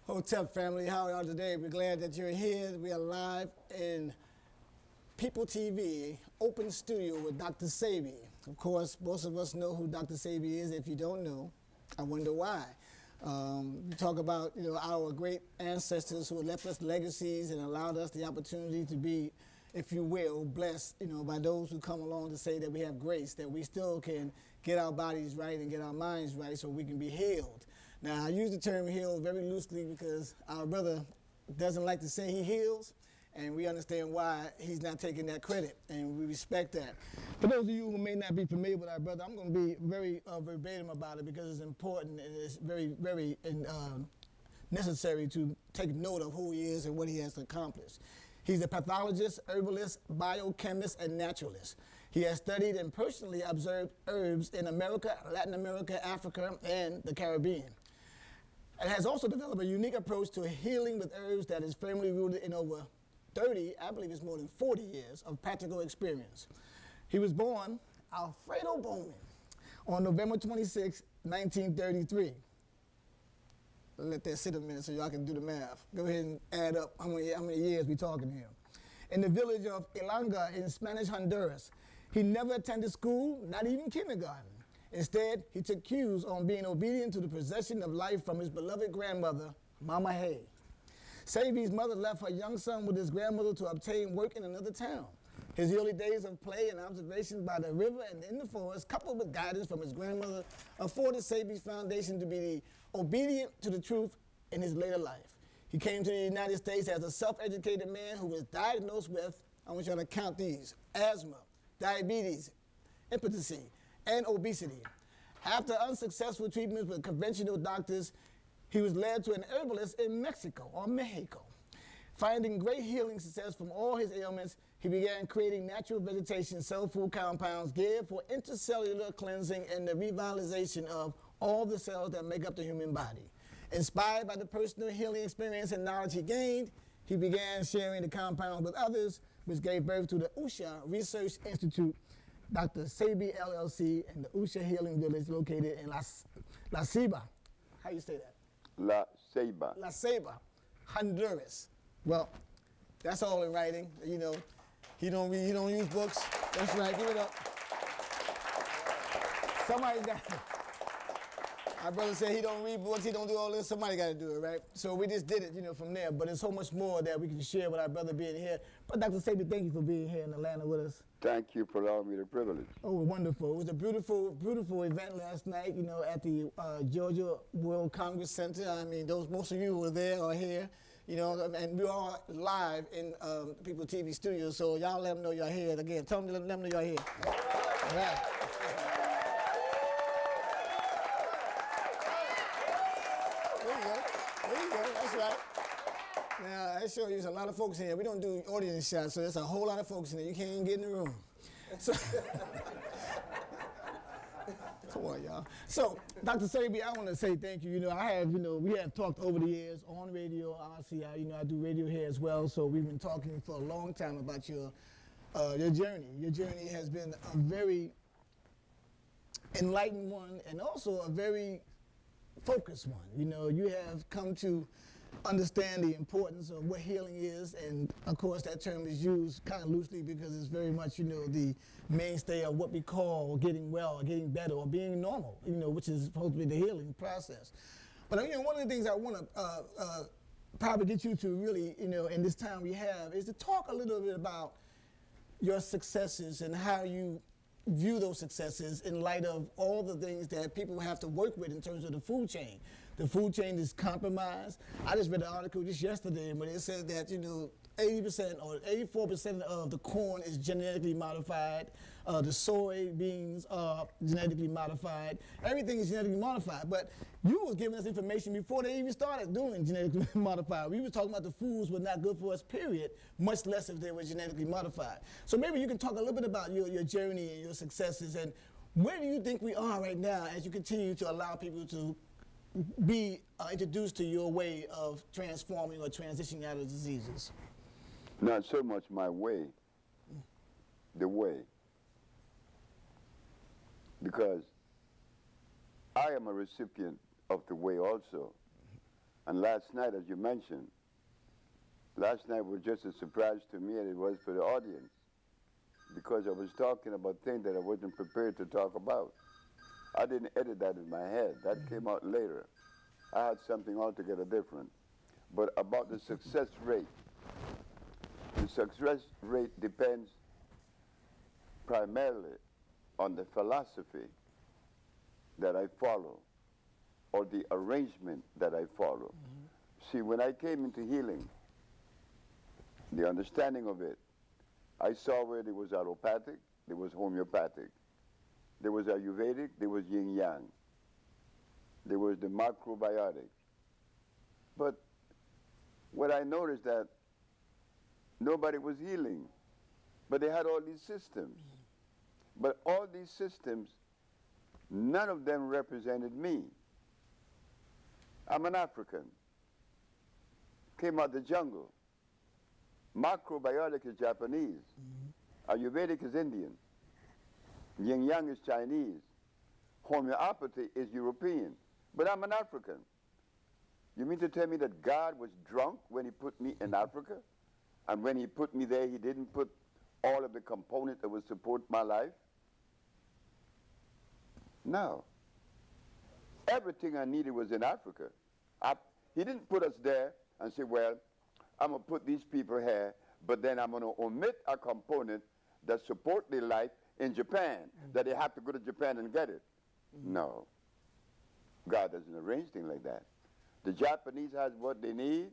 Hotel family, how are y'all today? We're glad that you're here. We are live in People TV, open studio with Dr. Sebi. Of course, most of us know who Dr. Sebi is. If you don't know, I wonder why. We talk about our great ancestors who left us legacies and allowed us the opportunity to be, if you will, blessed by those who come along to say that we have grace, that we still can get our bodies right and get our minds right so we can be healed. Now, I use the term healed very loosely because our brother doesn't like to say he heals, and we understand why he's not taking that credit, and we respect that. For those of you who may not be familiar with our brother, I'm going to be very verbatim about it because it's important and it's very, very necessary to take note of who he is and what he has accomplished. He's a pathologist, herbalist, biochemist, and naturalist. He has studied and personally observed herbs in America, Latin America, Africa, and the Caribbean. And has also developed a unique approach to healing with herbs that is firmly rooted in over 30, I believe it's more than 40 years of practical experience. He was born Alfredo Bowman on November 26, 1933. Let that sit a minute so y'all can do the math. Go ahead and add up how many years we talking here. In the village of Ilanga in Spanish Honduras. He never attended school, not even kindergarten. Instead, he took cues on being obedient to the possession of life from his beloved grandmother, Mama Hay. Sebi's mother left her young son with his grandmother to obtain work in another town. His early days of play and observations by the river and in the forest, coupled with guidance from his grandmother, afforded Sebi's foundation to be obedient to the truth in his later life. He came to the United States as a self-educated man who was diagnosed with, I want y'all to count these, asthma, diabetes, impotency, and obesity. After unsuccessful treatments with conventional doctors, he was led to an herbalist in Mexico. Finding great healing success from all his ailments, he began creating natural vegetation cell food compounds geared for intercellular cleansing and the revitalization of all the cells that make up the human body. Inspired by the personal healing experience and knowledge he gained, he began sharing the compounds with others, which gave birth to the Usha Research Institute, Dr. Sebi LLC, and the Usha Healing Village located in La Ceiba. How you say that? La Ceiba. La Ceiba, Honduras. Well, that's all in writing. He don't read, he don't use books. That's right, give it up. Somebody's got it. My brother said he don't read books, he don't do all this, somebody got to do it, right? So we just did it, from there, but there's so much more that we can share with our brother being here. But Dr. Sebi, thank you for being here in Atlanta with us. Thank you for allowing me the privilege. Oh, wonderful. It was a beautiful, beautiful event last night, at the Georgia World Congress Center. I mean, most of you were there or here, and we're all live in People TV studios, so y'all let them know you're here. Again, tell them to let them know you're here. All right. There you go, that's right. Now, I show you there's a lot of folks in here. We don't do audience shots, so there's a whole lot of folks in there. You can't even get in the room. So, come on, y'all. So, Dr. Sebi, I want to say thank you. We have talked over the years on radio, RCI. I do radio here as well, so we've been talking for a long time about your journey. Your journey has been a very enlightened one and also a very focused one. You have come to understand the importance of what healing is, and of course that term is used kind of loosely because it's very much, the mainstay of what we call getting well, or getting better, or being normal, which is supposed to be the healing process. But one of the things I want to probably get you to really, in this time we have, is to talk a little bit about your successes and how you view those successes in light of all the things that people have to work with in terms of the food chain. The food chain is compromised. I just read an article just yesterday where it said that 80% or 84% of the corn is genetically modified. The soybeans are genetically modified. Everything is genetically modified. But you was giving us information before they even started doing genetically modified. We were talking about the foods were not good for us, period, much less if they were genetically modified. So maybe you can talk a little bit about your journey and your successes, and where do you think we are right now as you continue to allow people to be introduced to your way of transforming or transitioning out of diseases? Not so much my way, the way. Because I am a recipient of the way also. And last night, as you mentioned, last night was just a surprise to me, and it was for the audience, because I was talking about things that I wasn't prepared to talk about. I didn't edit that in my head. That came out later. I had something altogether different. But about the success rate, the success rate depends primarily on the philosophy that I follow, or the arrangement that I follow. See, when I came into healing, the understanding of it, I saw where there was allopathic, there was homeopathic, there was Ayurvedic, there was yin-yang, there was the macrobiotic. But what I noticed that nobody was healing, but they had all these systems. But all these systems, none of them represented me. I'm an African, came out the jungle. Macrobiotic is Japanese. Ayurvedic is Indian. Yin-yang is Chinese. Homeopathy is European. But I'm an African. You mean to tell me that God was drunk when he put me in Africa? And when he put me there, he didn't put all of the components that would support my life? No. Everything I needed was in Africa. He didn't put us there and say, well, I'm going to put these people here, but then I'm going to omit a component that support their life in Japan, that they have to go to Japan and get it. No. God doesn't arrange things like that. The Japanese has what they need,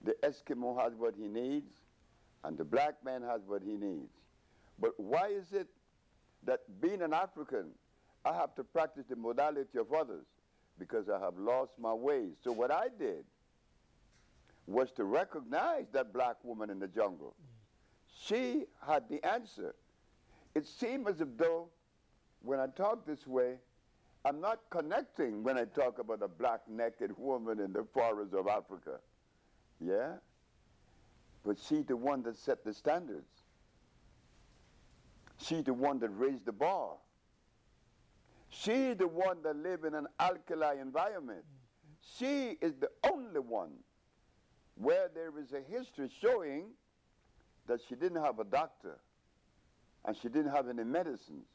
the Eskimo has what he needs, and the black man has what he needs. But why is it that being an African, I have to practice the modality of others? Because I have lost my ways. So what I did was to recognize that black woman in the jungle. She had the answer. It seemed as if though, when I talk this way, I'm not connecting when I talk about a black naked woman in the forests of Africa. Yeah? But she's the one that set the standards. She's the one that raised the bar. She's the one that lives in an alkali environment. She is the only one where there is a history showing that she didn't have a doctor, and she didn't have any medicines.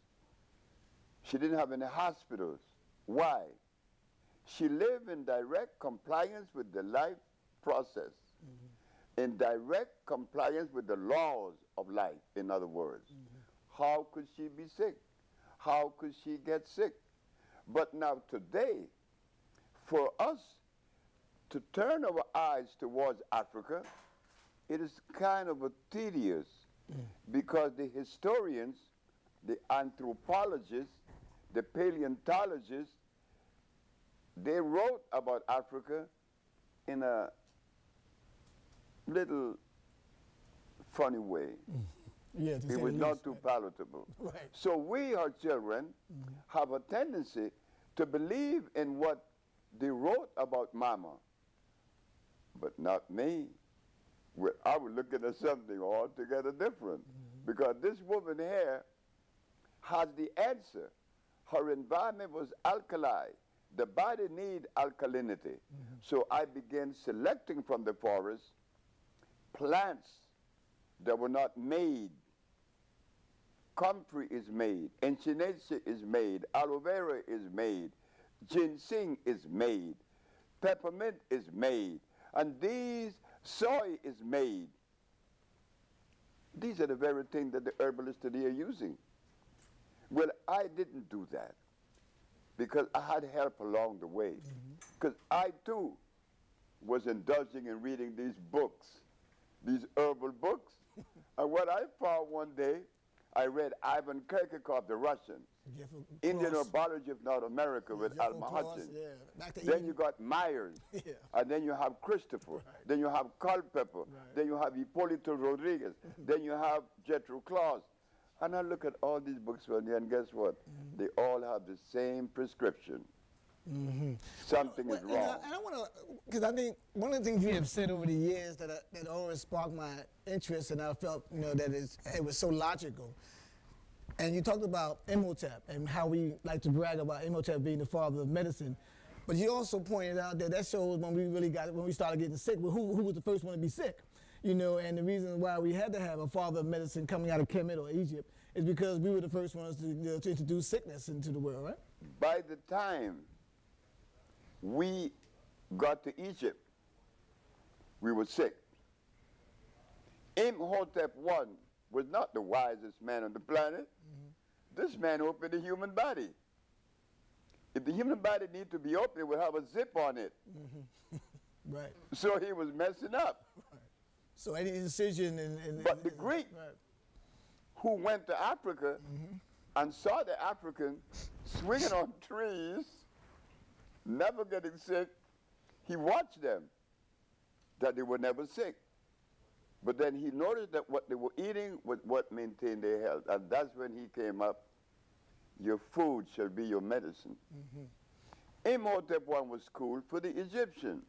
She didn't have any hospitals. Why? She lived in direct compliance with the life process, in direct compliance with the laws of life, in other words. How could she be sick? How could she get sick? But now today, for us to turn our eyes towards Africa, it is kind of a tedious, because the historians, the anthropologists, the paleontologists, they wrote about Africa in a little funny way. Yeah, it was not too palatable. Right. So we, our children, have a tendency to believe in what they wrote about Mama, but not me. I was looking at something altogether different, because this woman here has the answer. Her environment was alkali. The body needs alkalinity. So I began selecting from the forest plants that were not made. Comfrey is made, echinacea is made, aloe vera is made, ginseng is made, peppermint is made, and soy is made. These are the very things that the herbalists today are using. Well, I didn't do that because I had help along the way. Because I too was indulging in reading these books, these herbal books. And what I found one day, I read Ivan Kirkegaard, the Russian, Indian Herbology of North America with Alma Hutchins. Then you got Myers, and then you have Christopher, then you have Culpeper, then you have Hipólito Rodriguez, then you have Jethro Claus. And I look at all these books, and guess what? They all have the same prescription. Something is wrong. And I want to, because I think one of the things you have said over the years that always sparked my interest, and I felt, that it was so logical. And you talked about Imhotep and how we like to brag about Imhotep being the father of medicine. But you also pointed out that that shows when we started getting sick, well, who was the first one to be sick? You know, and the reason why we had to have a father of medicine coming out of Kemet or Egypt is because we were the first ones to introduce sickness into the world, right? By the time we got to Egypt, we were sick. Imhotep I was not the wisest man on the planet. This man opened the human body. If the human body needs to be opened, it will have a zip on it. Right. So he was messing up. Right. So any incision But the Greek who went to Africa and saw the African swinging on trees, never getting sick, he watched them, that they were never sick. But then he noticed that what they were eating was what maintained their health. And that's when he came up, your food shall be your medicine. Imhotep I was cool for the Egyptian.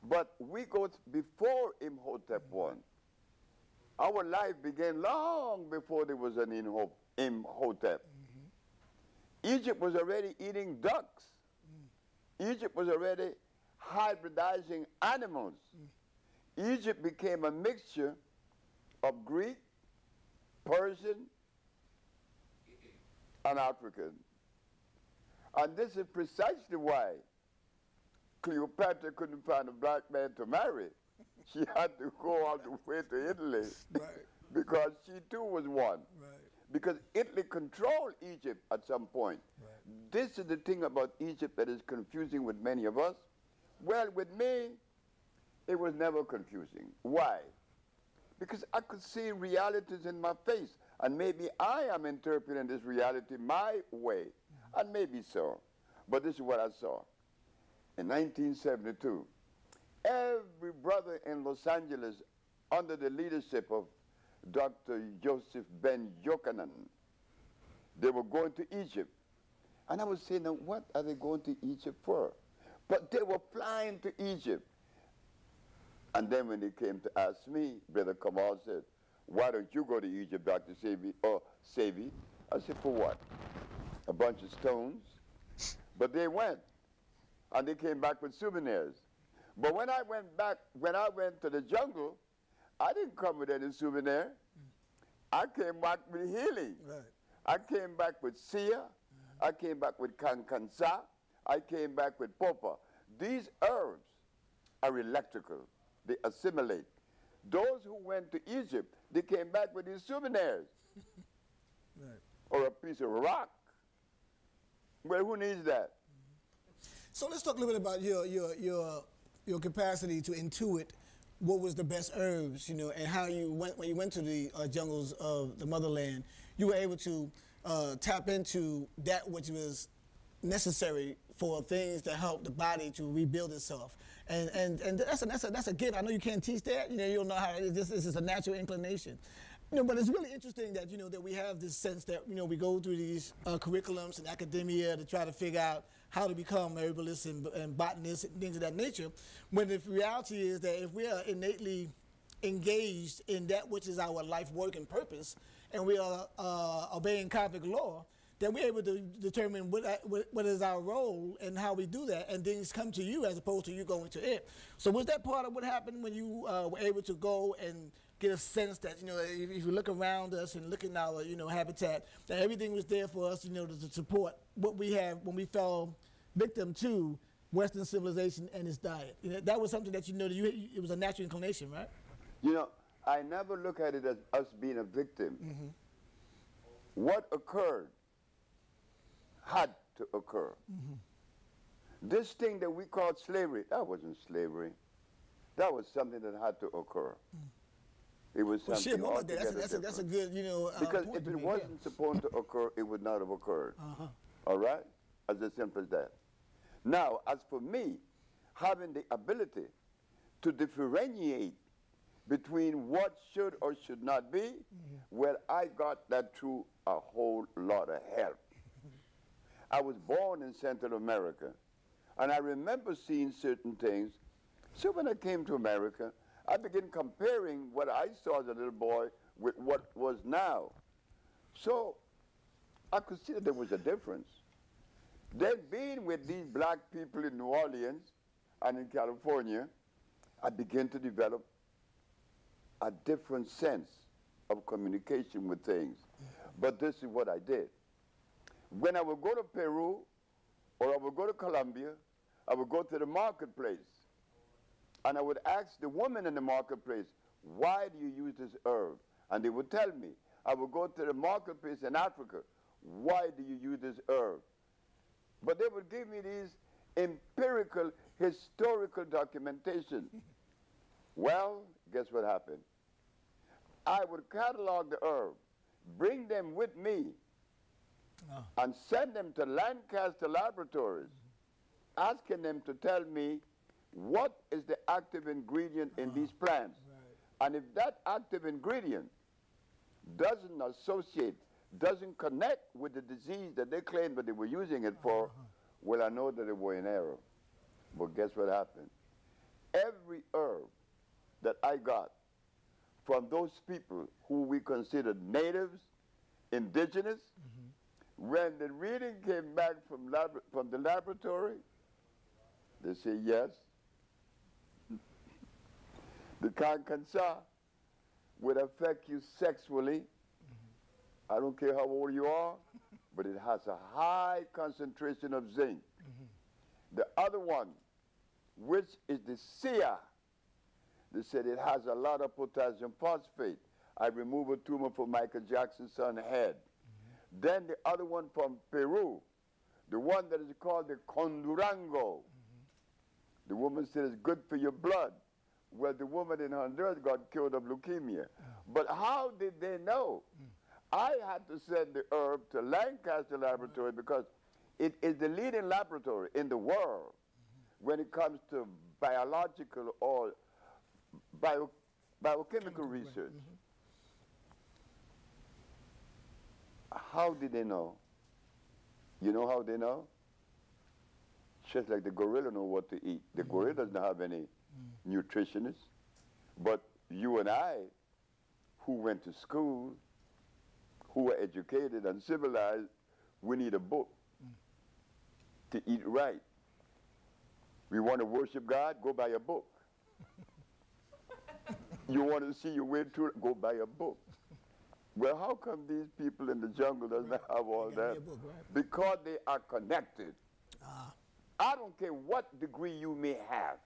But we go before Imhotep I. Our life began long before there was an Imhotep. Egypt was already eating ducks. Egypt was already hybridizing animals. Egypt became a mixture of Greek, Persian, and African. And this is precisely why Cleopatra couldn't find a black man to marry. She had to go all the way to Italy, because she too was one. Because Italy controlled Egypt at some point. This is the thing about Egypt that is confusing with many of us. Well, with me, it was never confusing. Why? Because I could see realities in my face, and maybe I am interpreting this reality my way, and maybe so. But this is what I saw. In 1972, every brother in Los Angeles, under the leadership of Dr. Joseph Ben Yochanan, they were going to Egypt. And I was saying, now what are they going to Egypt for? But they were flying to Egypt. And then when they came to ask me, Brother Kamal said, why don't you go to Egypt, Dr. Sebi, or Sebi? I said, for what? A bunch of stones? But they went, and they came back with souvenirs. But when I went back, when I went to the jungle, I didn't come with any souvenir. I came back with healing. I came back with Sia. I came back with Kankansa. I came back with Popa. These herbs are electrical. They assimilate. Those who went to Egypt, they came back with these souvenirs. Or a piece of rock. Well, who needs that? So let's talk a little bit about your capacity to intuit what was the best herbs, you know, and how you went, when you went to the jungles of the motherland, you were able to tap into that which was necessary for things to help the body to rebuild itself. And that's a gift. I know you can't teach that. You know, you don't know how. This is a natural inclination. You know, but it's really interesting that, you know, that we have this sense that, you know, we go through these curriculums and academia to try to figure out how to become herbalists and botanists and things of that nature, when the reality is that if we are innately engaged in that which is our life work and purpose, and we are obeying cosmic law, then we're able to determine what is our role and how we do that, and things come to you as opposed to you going to it. So was that part of what happened when you were able to go and get a sense that, you know, if you look around us and look in our, you know, habitat, that everything was there for us, you know, to support what we have when we fell victim to Western civilization and its diet? You know, that was something that, you know, it was a natural inclination, right? You know, I never look at it as us being a victim. What occurred had to occur. This thing that we call slavery, that wasn't slavery. That was something that had to occur. It was something altogether different. That's a good, you know, because point if to it make, wasn't supposed to occur, it would not have occurred. All right? As simple as that. Now, as for me, having the ability to differentiate between what should or should not be, well, I got that through a whole lot of help. I was born in Central America, and I remember seeing certain things. So when I came to America, I began comparing what I saw as a little boy with what was now. So I could see that there was a difference. Then being with these black people in New Orleans and in California, I began to develop a different sense of communication with things. But this is what I did. When I would go to Peru or I would go to Colombia, I would go to the marketplace and I would ask the woman in the marketplace, why do you use this herb? And they would tell me. I would go to the marketplace in Africa, why do you use this herb? But they would give me these empirical, historical documentation. Well, guess what happened? I would catalog the herb, bring them with me, and send them to Lancaster laboratories, asking them to tell me what is the active ingredient in these plants. Right. And if that active ingredient doesn't associate, doesn't connect with the disease that they claimed that they were using it for, well, I know that they were in error. But guess what happened? Every herb that I got from those people who we considered natives, indigenous, when the reading came back from the laboratory, they say, yes, the cancansa would affect you sexually. I don't care how old you are, but it has a high concentration of zinc. The other one, which is the Sia, they said it has a lot of potassium phosphate. I removed a tumor for Michael Jackson's son's head. Then the other one from Peru, the one that is called the Condurango. The woman said it's good for your blood. Well, the woman in Honduras got cured of leukemia. But how did they know? I had to send the herb to Lancaster Laboratory because it is the leading laboratory in the world when it comes to biological or biochemical research. How did they know? You know how they know? Just like the gorilla know what to eat. The gorilla doesn't have any nutritionists. But you and I, who went to school, who were educated and civilized, we need a book to eat right. We want to worship God, go buy a book. You want to see your way through it, go buy a book. Well, how come these people in the jungle doesn't have all that? Book, right? Because they are connected. I don't care what degree you may have.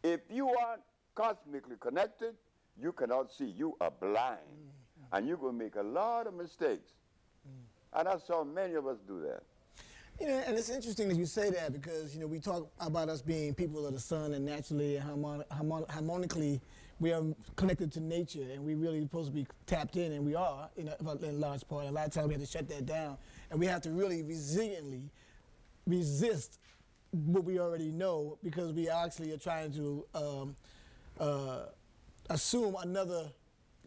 If you aren't cosmically connected, you cannot see. You are blind. And you're going to make a lot of mistakes. And I saw many of us do that. You know, and it's interesting that you say that because, you know, we talk about us being people of the sun and naturally and harmonically we are connected to nature and we really supposed to be tapped in, and we are in large part. A lot of times we have to shut that down, and we have to really resiliently resist what we already know because we actually are trying to assume another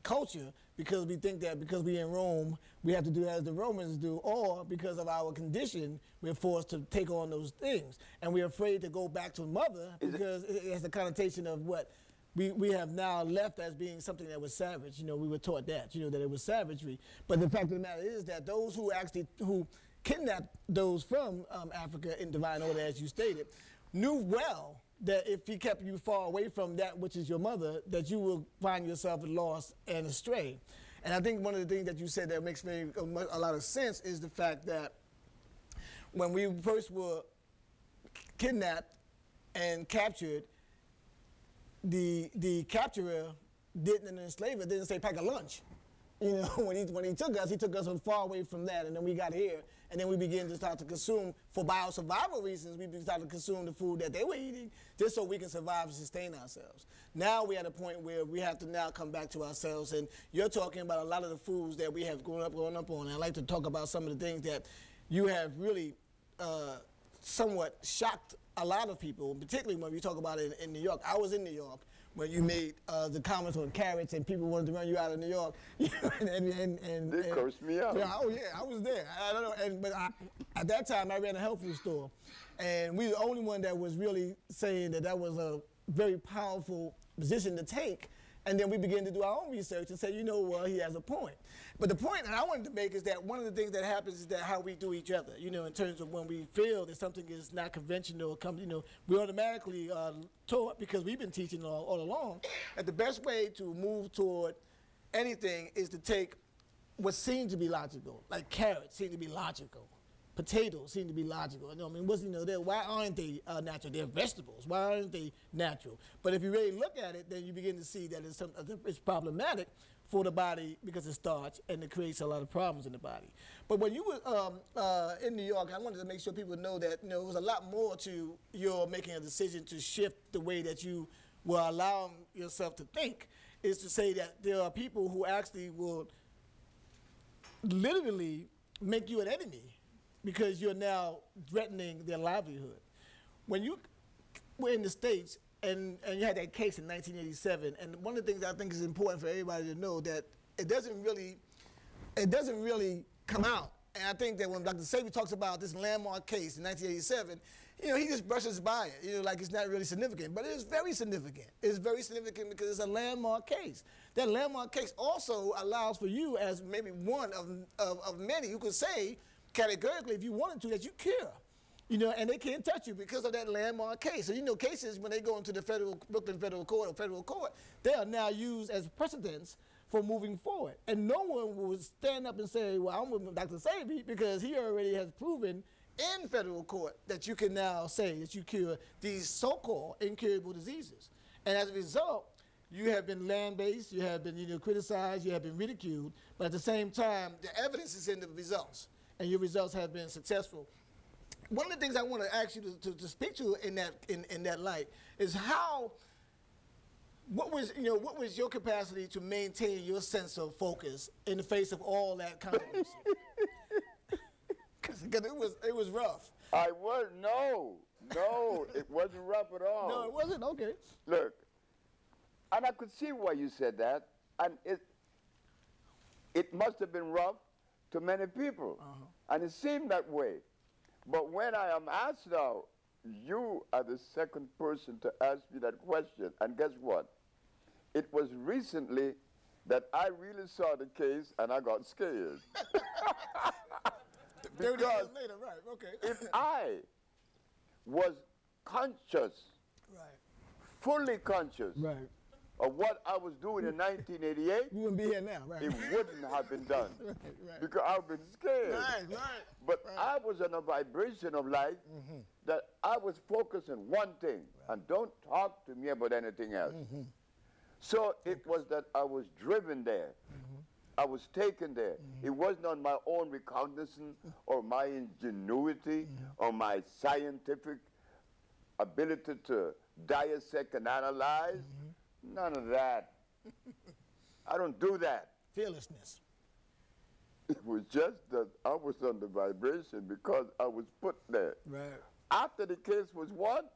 culture because we think that because we're in Rome, we have to do as the Romans do, or because of our condition, we're forced to take on those things. And we're afraid to go back to mother because it has the connotation of what we have now left as being something that was savage. You know, we were taught that, you know, that it was savagery. But the fact of the matter is that those who kidnapped those from Africa in divine order, as you stated, knew well that if he kept you far away from that which is your mother, that you will find yourself lost and astray. And I think one of the things that you said that makes a lot of sense is the fact that when we first were kidnapped and captured, the capturer didn't, and the enslaver didn't say pack a lunch. You know, when he took us far away from that, and then we got here, and then we began to start to consume, for biosurvival reasons, we started to consume the food that they were eating, just so we can survive and sustain ourselves. Now we're at a point where we have to now come back to ourselves, and you're talking about a lot of the foods that we have grown up on, and I'd like to talk about some of the things that you have really somewhat shocked a lot of people, particularly when we talk about it in New York. I was in New York when you made the comments on carrots and people wanted to run you out of New York. and they cursed me out. Yeah, oh yeah, I was there. I don't know, but at that time I ran a health food store, and we were the only one that was really saying that that was a very powerful position to take. And then we begin to do our own research and say, you know, well, he has a point. But the point that I wanted to make is that one of the things that happens is that how we do each other, you know, in terms of when we feel that something is not conventional, you know, we automatically taught, because we've been teaching all along, that the best way to move toward anything is to take what seems to be logical, like carrots seem to be logical. Potatoes seem to be logical. You know, I mean, why aren't they natural? They're vegetables. Why aren't they natural? But if you really look at it, then you begin to see that it's problematic for the body because it's starch, and it creates a lot of problems in the body. But when you were in New York, I wanted to make sure people know that, you know, it was a lot more to your making a decision to shift the way that you were allowing yourself to think, is to say that there are people who actually will literally make you an enemy because you're now threatening their livelihood. When you were in the States and you had that case in 1987, and one of the things I think is important for everybody to know that it doesn't really come out. And I think that when Dr. Sebi talks about this landmark case in 1987, you know, he just brushes by it, you know, like it's not really significant. But it is very significant. It's very significant because it's a landmark case. That landmark case also allows for you, as maybe one of many, who could say categorically, if you wanted to, that you cure. You know, and they can't touch you because of that landmark case. So, you know, cases, when they go into the Brooklyn Federal Court or Federal Court, they are now used as precedents for moving forward. And no one will stand up and say, well, I'm with Dr. Sebi, because he already has proven in federal court that you can now say that you cure these so-called incurable diseases. And as a result, you have been land-based, you have been, you know, criticized, you have been ridiculed, but at the same time, the evidence is in the results, and your results have been successful. One of the things I want to ask you to speak to in that light is what was your capacity to maintain your sense of focus in the face of all that controversy? Because it was rough. No, it wasn't rough at all. No, it wasn't? Okay. Look, and I could see why you said that, and it must have been rough to many people, and it seemed that way. But when I am asked now, you are the second person to ask me that question, and guess what? It was recently that I really saw the case and I got scared. 30 years later, right, okay. If I was conscious, fully conscious, of what I was doing in 1988, we wouldn't be here now, right? It wouldn't have been done. Right. Because I've been scared. Right. But I was on a vibration of life that I was focused on one thing, and don't talk to me about anything else. So it was that I was driven there. I was taken there. It wasn't on my own recognizance or my ingenuity or my scientific ability to dissect and analyze. None of that. I don't do that. Fearlessness. It was just that I was on the vibration because I was put there. Right. After the case was won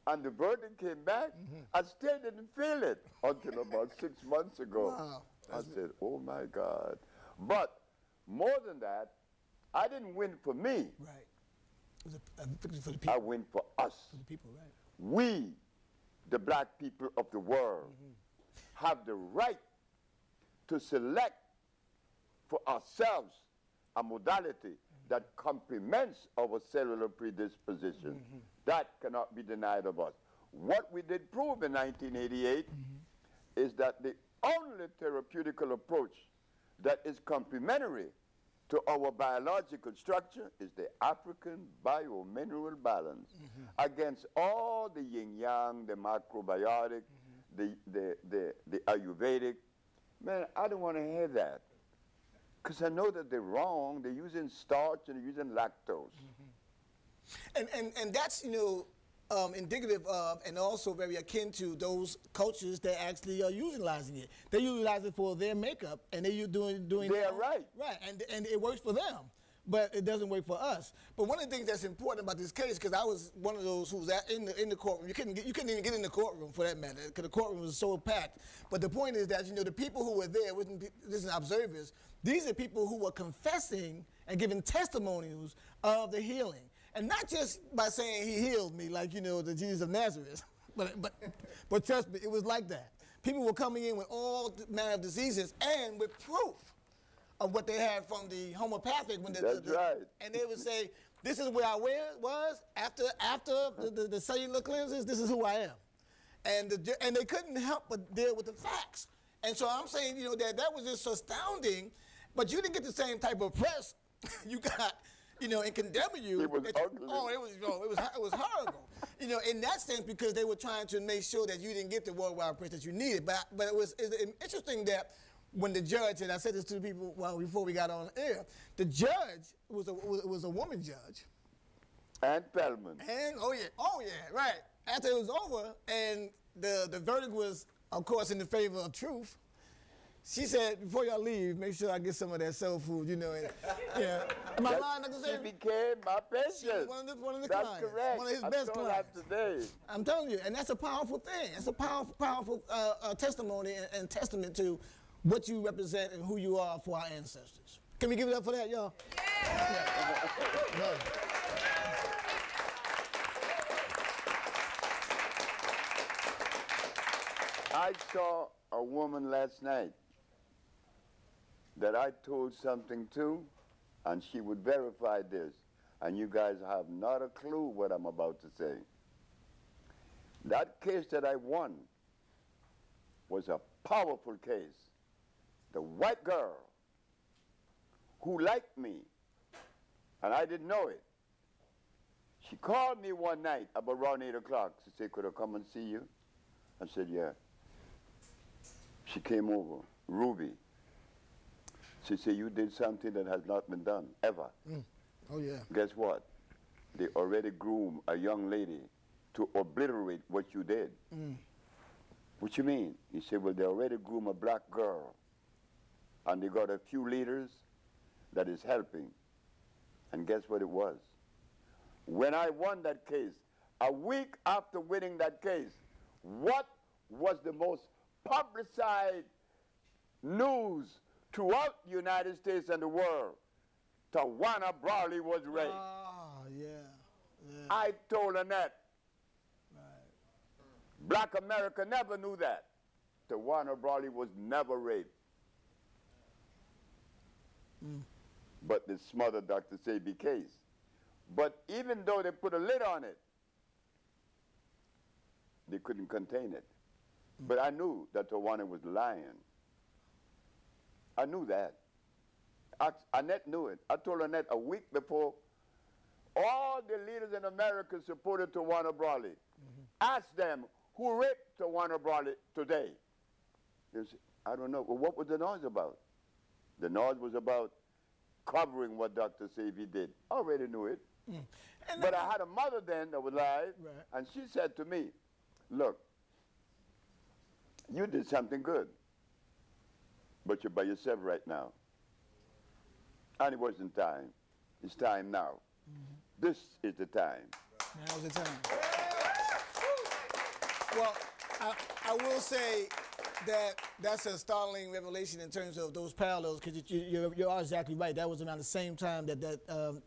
and the verdict came back, I still didn't feel it until about 6 months ago. Wow. I said, oh my God. But more than that, I didn't win for me. Right. It was a victory for the people. I win for us. For the people, right. We, the black people of the world, have the right to select for ourselves a modality that complements our cellular predisposition. That cannot be denied of us. What we did prove in 1988 is that the only therapeutical approach that is complementary to our biological structure is the African biomineral balance against all the yin-yang, the macrobiotic, the Ayurvedic. Man, I don't want to hear that because I know that they're wrong. They're using starch and they're using lactose. And that's, you know, indicative of and also very akin to those cultures that actually are utilizing it. They utilize it for their makeup, and they're doing They're right. Right, and it works for them, but it doesn't work for us. But one of the things that's important about this case, because I was one of those who was in the courtroom. You couldn't even get in the courtroom for that matter, because the courtroom was so packed. But the point is that, you know, the people who were there wasn't observers. These are people who were confessing and giving testimonials of the healing. And not just by saying he healed me, like, you know, the Jesus of Nazareth, but trust me, it was like that. people were coming in with all manner of diseases and with proof of what they had from the homeopathic. That's right. And they would say, this is where I was after the cellular cleanses, this is who I am. And they couldn't help but deal with the facts. And so I'm saying, you know, that was just astounding, but you didn't get the same type of press you got, you know, in condemning you. It was ugly. Oh, it was horrible. You know, in that sense, because they were trying to make sure that you didn't get the worldwide press that you needed. But it's interesting that when the judge, and I said this to the people before we got on air, the judge was a woman judge. Ann Pellman. And oh yeah, right. After it was over, and the verdict was, of course, in the favor of truth. She said, before y'all leave, make sure I get some of that soul food, you know. And, yeah. Am I lying, Dr. She Sebi? became my patient. One of the That's clients. correct. One of his I best saw clients. that today. I'm telling you, and that's a powerful thing. It's a powerful testimony and testament to what you represent and who you are for our ancestors. Can we give it up for that, y'all? Yeah. I saw a woman last night that I told something to, and she would verify this, and you guys have not a clue what I'm about to say. That case that I won was a powerful case. The white girl who liked me, and I didn't know it. She called me one night about around 8 o'clock. She said, could I come and see you? I said, yeah. She came over, Ruby. She said, you did something that has not been done, ever. Oh, yeah. Guess what? They already groomed a young lady to obliterate what you did. What you mean? He said, well, they already groomed a black girl, and they got a few leaders that is helping. And guess what it was? When I won that case, a week after winning that case, what was the most publicized news throughout the United States and the world? Tawana Brawley was raped. Oh, yeah. I told Annette. Black America never knew that. Tawana Brawley was never raped. But they smothered Dr. Sebi case. But even though they put a lid on it, they couldn't contain it. But I knew that Tawana was lying. I knew that. Annette knew it. I told Annette a week before, all the leaders in America supported Tawana Brawley. Ask them, who raped Tawana Brawley today? They said, I don't know. Well, what was the noise about? The noise was about covering what Dr. Sebi did. I already knew it. But I had a mother then that was alive, and she said to me, look, you did something good, but you're by yourself right now. And it wasn't time. It's time now. This is the time. Now's the time. Well, I will say that that's a startling revelation in terms of those parallels, because you are exactly right. That was around the same time that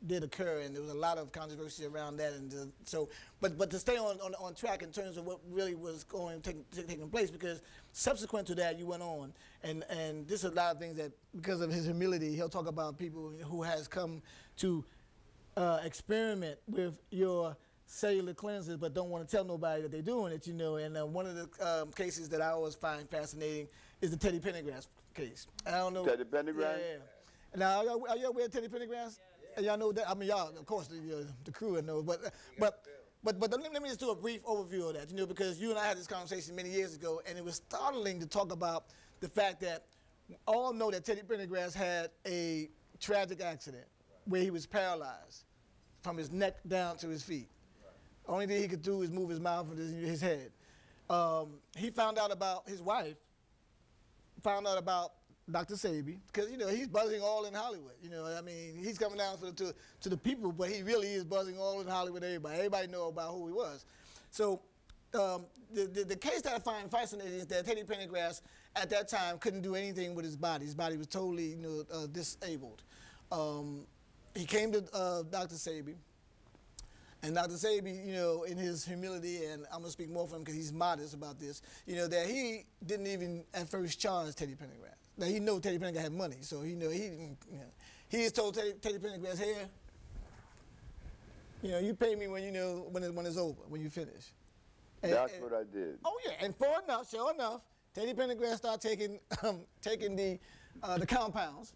did occur, and there was a lot of controversy around that. And so, but to stay on track in terms of what really was taking place, because subsequent to that, you went on, and this is a lot of things that, because of his humility, he'll talk about people who has come to experiment with your cellular cleansers, but don't want to tell nobody that they're doing it, you know. And one of the cases that I always find fascinating is the Teddy Pendergrass case. I don't know. Teddy Pendergrass? Yeah. Now, are y'all aware of Teddy Pendergrass? Yeah. And y'all know that. I mean, y'all, of course, the crew knows. But let me just do a brief overview of that, you know, because you and I had this conversation many years ago, and it was startling to talk about the fact that all know that Teddy Pendergrass had a tragic accident where he was paralyzed from his neck down to his feet. Only thing he could do is move his mouth and his head. He found out about his wife, found out about Dr. Sebi, because, you know, he's buzzing all in Hollywood. You know, I mean, he's coming down to the people, but he really is buzzing all in Hollywood, everybody. Everybody know about who he was. So the case that I find fascinating is that Teddy Pendergrass, at that time, couldn't do anything with his body. His body was totally, you know, disabled. He came to Dr. Sebi, And Dr. Sebi, you know, in his humility, and I'm going to speak more for him because he's modest about this, you know, that he didn't even at first charge Teddy Pendergrass. Now, he knew Teddy Pendergrass had money, so he didn't, you know. He just told Teddy Pendergrass, here, you know, you pay me when, you know, when it's over, when you finish. That's what I did. Oh, yeah, and sure enough, Teddy Pendergrass started taking the compounds.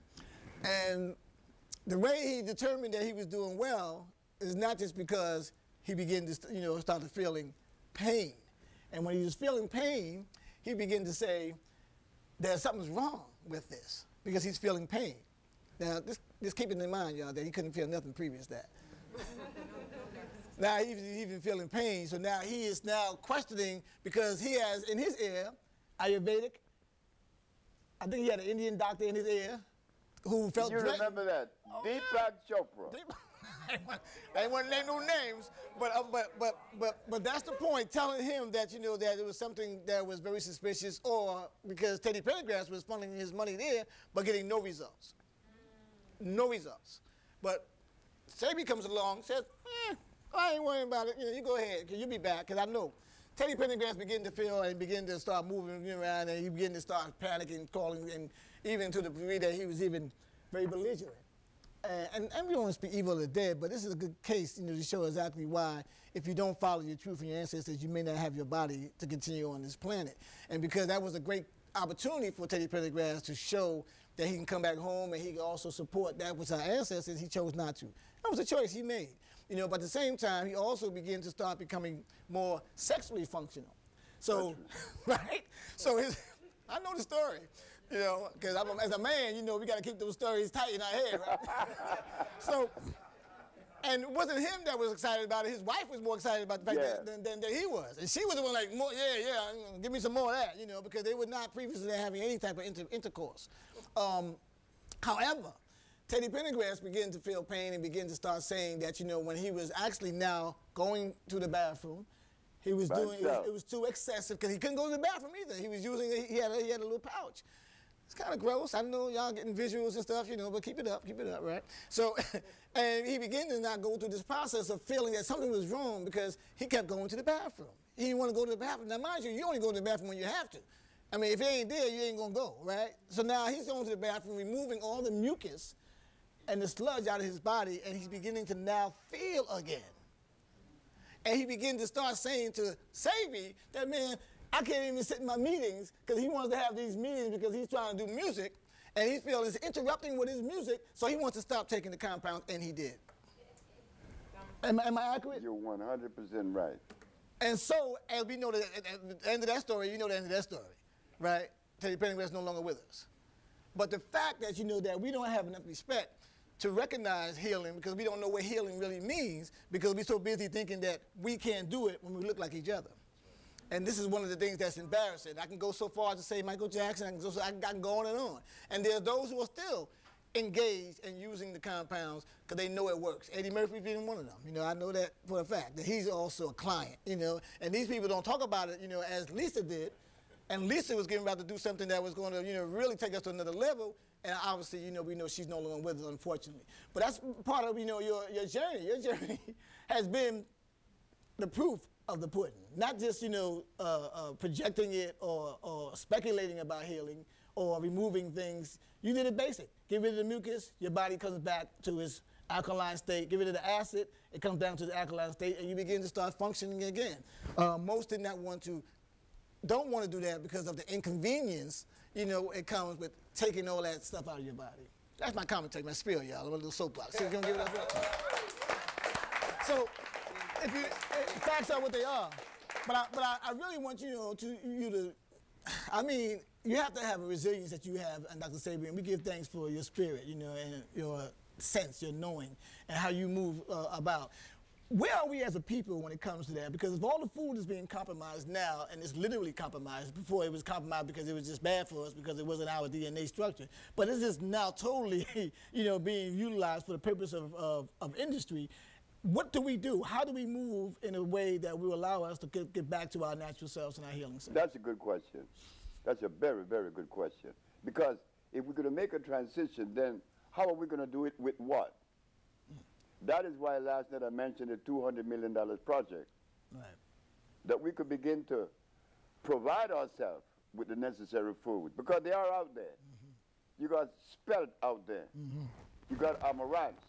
And the way he determined that he was doing well is not just because he began to, you know, started feeling pain. And when he was feeling pain, he began to say, there's something's wrong with this because he's feeling pain. Now, just keep it in mind, y'all, that he couldn't feel nothing previous to that. Now he's even feeling pain, so now he is now questioning because he has in his ear Ayurvedic. I think he had an Indian doctor in his ear who felt. You remember that? Oh, Deepak Chopra. I ain't want to name no names, but that's the point. Telling him that, you know, that it was something that was very suspicious, or because Teddy Pendergrass was funneling his money there but getting no results. No results. But Sebi comes along, says, I ain't worrying about it. You know, you go ahead, because you'll be back, because I know. Teddy Pendergrass began to feel and began to start moving around, and he began to start panicking, calling, and even to the degree that he was even very belligerent. And we don't want to speak evil of the dead, but this is a good case, you know, to show exactly why, if you don't follow your truth and your ancestors, you may not have your body to continue on this planet. And because that was a great opportunity for Teddy Pendergrass to show that he can come back home and he can also support that with our ancestors, he chose not to. That was a choice he made. You know, but at the same time, he also began to start becoming more sexually functional. So, right? So I know the story, you know, because as a man, you know, we got to keep those stories tight in our head, right? So, and it wasn't him that was excited about it. His wife was more excited about the fact than he was. And she was the one like, more, give me some more of that, you know, because they were not previously having any type of intercourse. However, Teddy Pendergrass began to feel pain and began to start saying that, you know, when he was actually now going to the bathroom, he was doing, it was too excessive because he couldn't go to the bathroom either. He was using, he had a little pouch. It's kind of gross. I know y'all getting visuals and stuff, you know, but keep it up, right? So, and he began to not go through this process of feeling that something was wrong because he kept going to the bathroom. He didn't want to go to the bathroom. Now, mind you, you only go to the bathroom when you have to. I mean, if it ain't there, you ain't gonna go, right? So now he's going to the bathroom, removing all the mucus and the sludge out of his body, and he's beginning to now feel again. And he began to start saying to Sebi that, man, I can't even sit in my meetings because he wants to have these meetings because he's trying to do music, and he feels it's interrupting with his music, so he wants to stop taking the compounds, and he did. Am I accurate? You're 100% right. And so, as we know, at the end of that story, you know the end of that story, right? Teddy Pendergrass is no longer with us. But the fact that, you know, that we don't have enough respect to recognize healing because we don't know what healing really means because we're so busy thinking that we can't do it when we look like each other. And this is one of the things that's embarrassing. I can go so far as to say Michael Jackson, I can go on and on. And there's those who are still engaged in using the compounds because they know it works. Eddie Murphy being one of them. You know, I know that for a fact, that he's also a client, you know. And these people don't talk about it, you know, as Lisa did. And Lisa was getting about to do something that was going to, you know, really take us to another level. And obviously, you know, we know she's no longer with us, unfortunately. But that's part of, you know, your journey. Your journey has been the proof of the pudding. Not just, you know, projecting it or speculating about healing or removing things. You did it basic. Get rid of the mucus, your body comes back to its alkaline state. Get rid of the acid, it comes down to the alkaline state, and you begin to start functioning again. Most did not don't want to do that because of the inconvenience, you know, it comes with taking all that stuff out of your body. That's my commentary, my spiel, y'all. I'm a little soapbox. So you gonna give it up? So, facts are what they are. But I really want you to, I mean, you have to have a resilience that you have, and Dr. Sebi, and we give thanks for your spirit, you know, and your sense, your knowing, and how you move about. Where are we as a people when it comes to that? Because if all the food is being compromised now, and it's literally compromised, before it was compromised because it was just bad for us because it wasn't our DNA structure, but it's just now totally, you know, being utilized for the purpose of industry. What do we do? How do we move in a way that will allow us to get back to our natural selves and our healing selves? That's a good question. That's a very, very good question. Because if we're going to make a transition, then how are we going to do it with what? That is why last night I mentioned the $200 million project. Right. That we could begin to provide ourselves with the necessary food, because they are out there. Mm-hmm. You got spelt out there. Mm-hmm. You got amaranth.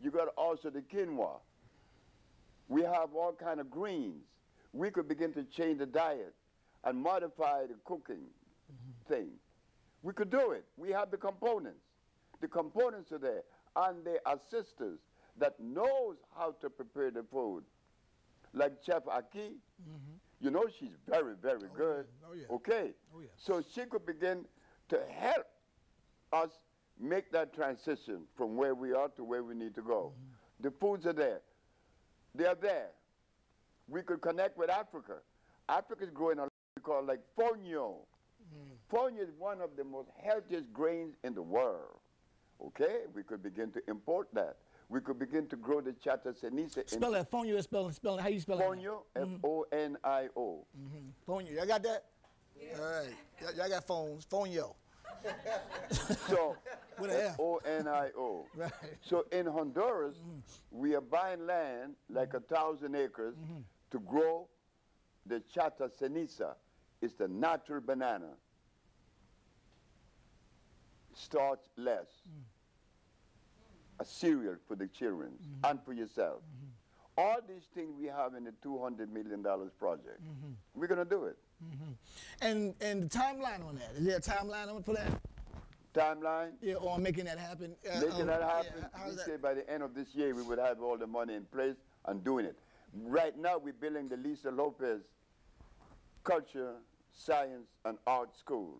You got also the quinoa. We have all kind of greens. We could begin to change the diet and modify the cooking thing. We could do it. We have the components. The components are there, and there are sisters that knows how to prepare the food. Like Chef Aki, you know she's very, very good. Yeah. Oh, yeah. Okay. Oh, yeah. So she could begin to help us make that transition from where we are to where we need to go. The foods are there. They are there. We could connect with Africa. Africa is growing a we call like fonio. Fonio is one of the most healthiest grains in the world. Okay, we could begin to import that. We could begin to grow the chata ceniza. Spell that fonio. Spell it. How you spell it? Fonio, F-O-N-I-O. Fonio. Y'all got that? Yeah. All right. Y'all got phones. Fonio. So, With an F. F-O-N-I-O. Right. So in Honduras, we are buying land like 1,000 acres to grow the chata ceniza. It's the natural banana. Starch less. A cereal for the children and for yourself. All these things we have in the $200 million project. We're going to do it. And the timeline on that, is there a timeline for that? Timeline? Yeah, on making that happen. Making that happen, Yeah, we say by the end of this year we would have all the money in place and doing it. Right now we're building the Lisa Lopez Culture, Science, and Art School.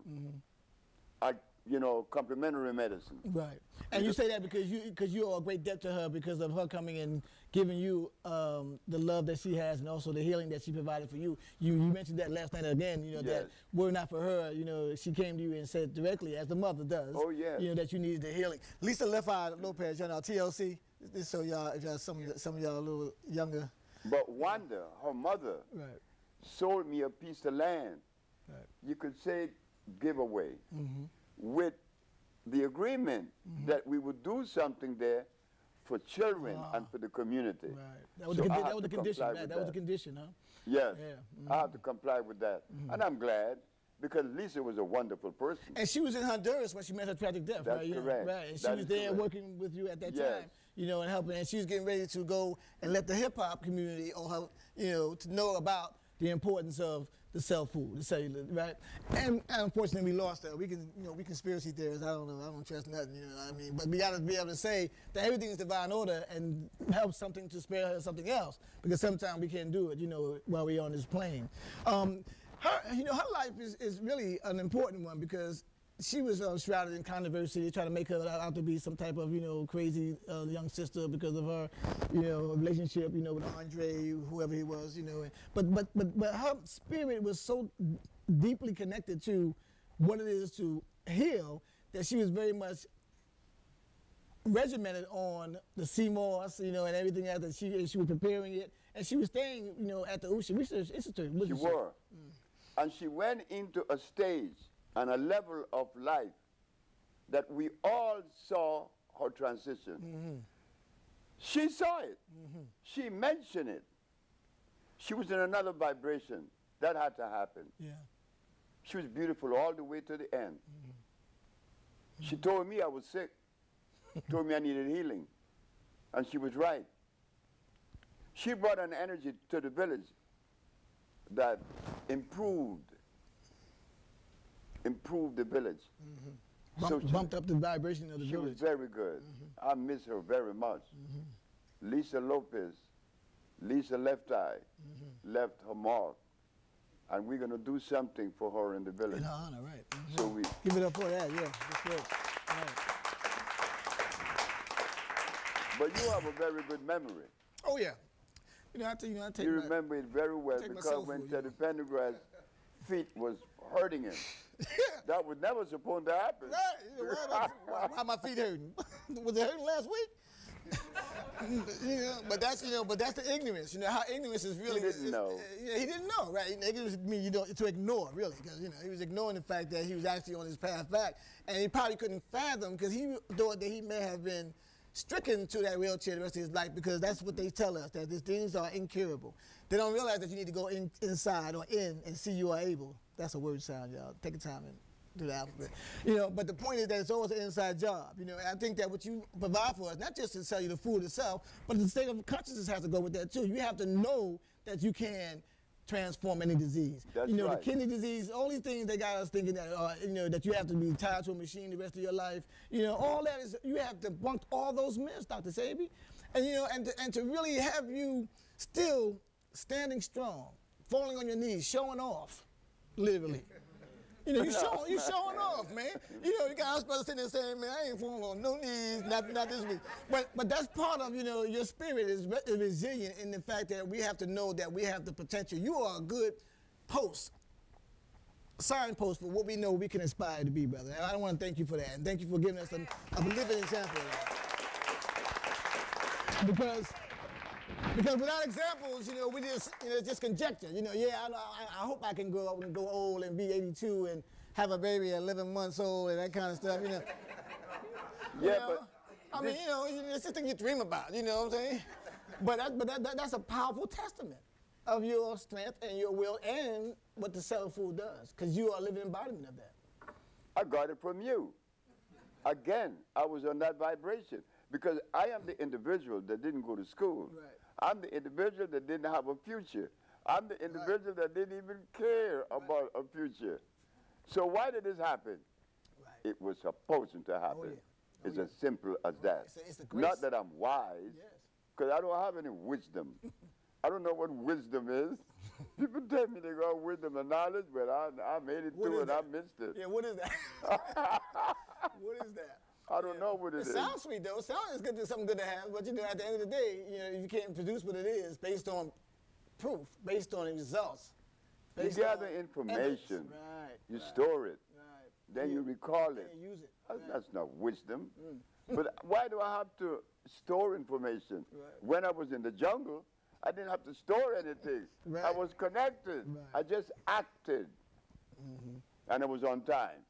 You know, complementary medicine. Right. And you say that because you owe a great debt to her because of her coming and giving you the love that she has and also the healing that she provided for you. You mentioned that last night again, you know, that were it not for her, you know, she came to you and said directly, as the mother does, you know, that you needed the healing. Lisa Lopez, you know, TLC, this so y'all, if y'all some of y'all a little younger. But Wanda, her mother, sold me a piece of land. You could say giveaway. With the agreement that we would do something there for children and for the community. Right. That was, that was the condition. That was the condition, huh? Yes. Yeah. I have to comply with that. And I'm glad because Lisa was a wonderful person. And she was in Honduras when she met her tragic death, That's right? correct. Right. And she was there working with you at that time, you know, and helping. And she was getting ready to go and let the hip hop community, or her, you know, to know about the importance of the cell food, the cellular, right? And unfortunately, we lost her. We can, you know, we conspiracy theorists. I don't know. I don't trust nothing. You know what I mean? But we got to be able to say that everything is divine order and help something to spare her something else, because sometimes we can't do it, you know, while we're on this plane. Her, you know, her life is really an important one because she was shrouded in controversy. They tried to make her out to be some type of, you know, crazy young sister because of her, you know, relationship, you know, with Andre, whoever he was, you know. But her spirit was so deeply connected to what it is to heal that she was very much regimented on the CMOS, you know, and everything else that she was preparing it, and she was staying, you know, at the Usha Research Institute. She were, and she went into a stage and a level of life that we all saw her transition. She saw it. She mentioned it. She was in another vibration. That had to happen. Yeah. She was beautiful all the way to the end. She told me I was sick. Told me I needed healing. And she was right. She brought an energy to the village that improved the village. Bumped up the vibration of the village. She was very good. I miss her very much. Lisa Lopez, Lisa Left Eye, left her mark. And we're going to do something for her in the village. In her honor, right. So we give it up for that, yeah. That's good. Right. But you have a very good memory. Oh, yeah. You know, I take you remember it very well because when Teddy Pendergrass' feet was hurting him, that was never supposed to happen. Right. Why my feet hurting? Was it hurting last week? You know, but that's the ignorance. You know how ignorance is really. He didn't know. He didn't know, right? Ignorance means to ignore, really, because you know he was ignoring the fact that he was actually on his path back, and he probably couldn't fathom because he thought that he may have been stricken to that wheelchair the rest of his life because that's what they tell us, that these things are incurable. They don't realize that you need to go inside or in and see you are able. That's a word sound, y'all. Take your time and do the alphabet. You know, but the point is that it's always an inside job. You know, and I think that what you provide for us, not just to sell you the food itself, but the state of consciousness has to go with that too. You have to know that you can transform any disease. That's you know, right. the kidney disease, all these things they got us thinking that, you know, that you have to be tied to a machine the rest of your life. You know, all that is, you have to bunk all those myths, Dr. Sebi. And, you know, and to really have you still standing strong, falling on your knees, showing off, literally. You know, you showing off, man. You know, you got us brothers sitting there saying, man, I ain't falling on no knees, not this week. But that's part of, you know, your spirit is resilient in the fact that we have to know that we have the potential. You are a good signpost for what we know we can aspire to be, brother. And I want to thank you for that. And thank you for giving us a living example of that. Because without examples, you know, we just, you know, it's just conjecture. You know, yeah, I hope I can grow up and go old and be 82 and have a baby at 11 months old and that kind of stuff, you know. Yeah, but I mean, you know, it's just thing you dream about, you know what I'm saying? But that's a powerful testament of your strength and your will and what the self food does, because you are a living embodiment of that. I got it from you. Again, I was on that vibration because I am the individual that didn't go to school. Right. I'm the individual that didn't have a future. I'm the individual that didn't even care about a future. So why did this happen? Right. It was supposed to happen. Oh, yeah. Oh, It's yeah. as simple as that. It's the grace. Not that I'm wise, Yes. because I don't have any wisdom. I don't know what wisdom is. People tell me they got wisdom and knowledge, but I made it through and I missed it. Yeah, what is that? What is that? I don't know what it is. It sounds sweet though. It sounds good, something good to have, but you know, at the end of the day, you know, you can't produce what it is based on proof, based on results. You gather information. Right. You store it. Right. Then you recall it. And use it. That's not wisdom. But why do I have to store information? Right. When I was in the jungle, I didn't have to store anything. Right. I was connected. Right. I just acted. And I was on time.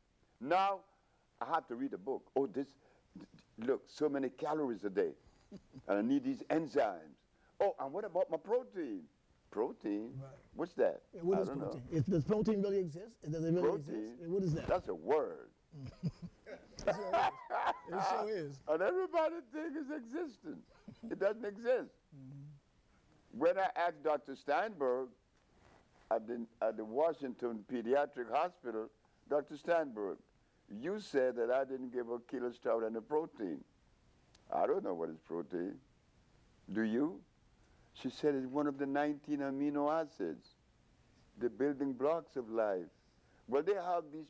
Now, I have to read a book. Oh, look, so many calories a day. And I need these enzymes. Oh, and what about my protein? Protein? Right. What's that? Yeah, what is I don't protein? know. Does protein really exist? Does it really Protein? exist? Yeah, what is that? That's a word. It sure is. And everybody thinks it's existent. It doesn't exist. When I asked Dr. Steinberg at the Washington Pediatric Hospital, Dr. Steinberg, you said that I didn't give a kilo stout and a protein. I don't know what is protein. Do you? She said it's one of the 19 amino acids, the building blocks of life. Well, they have these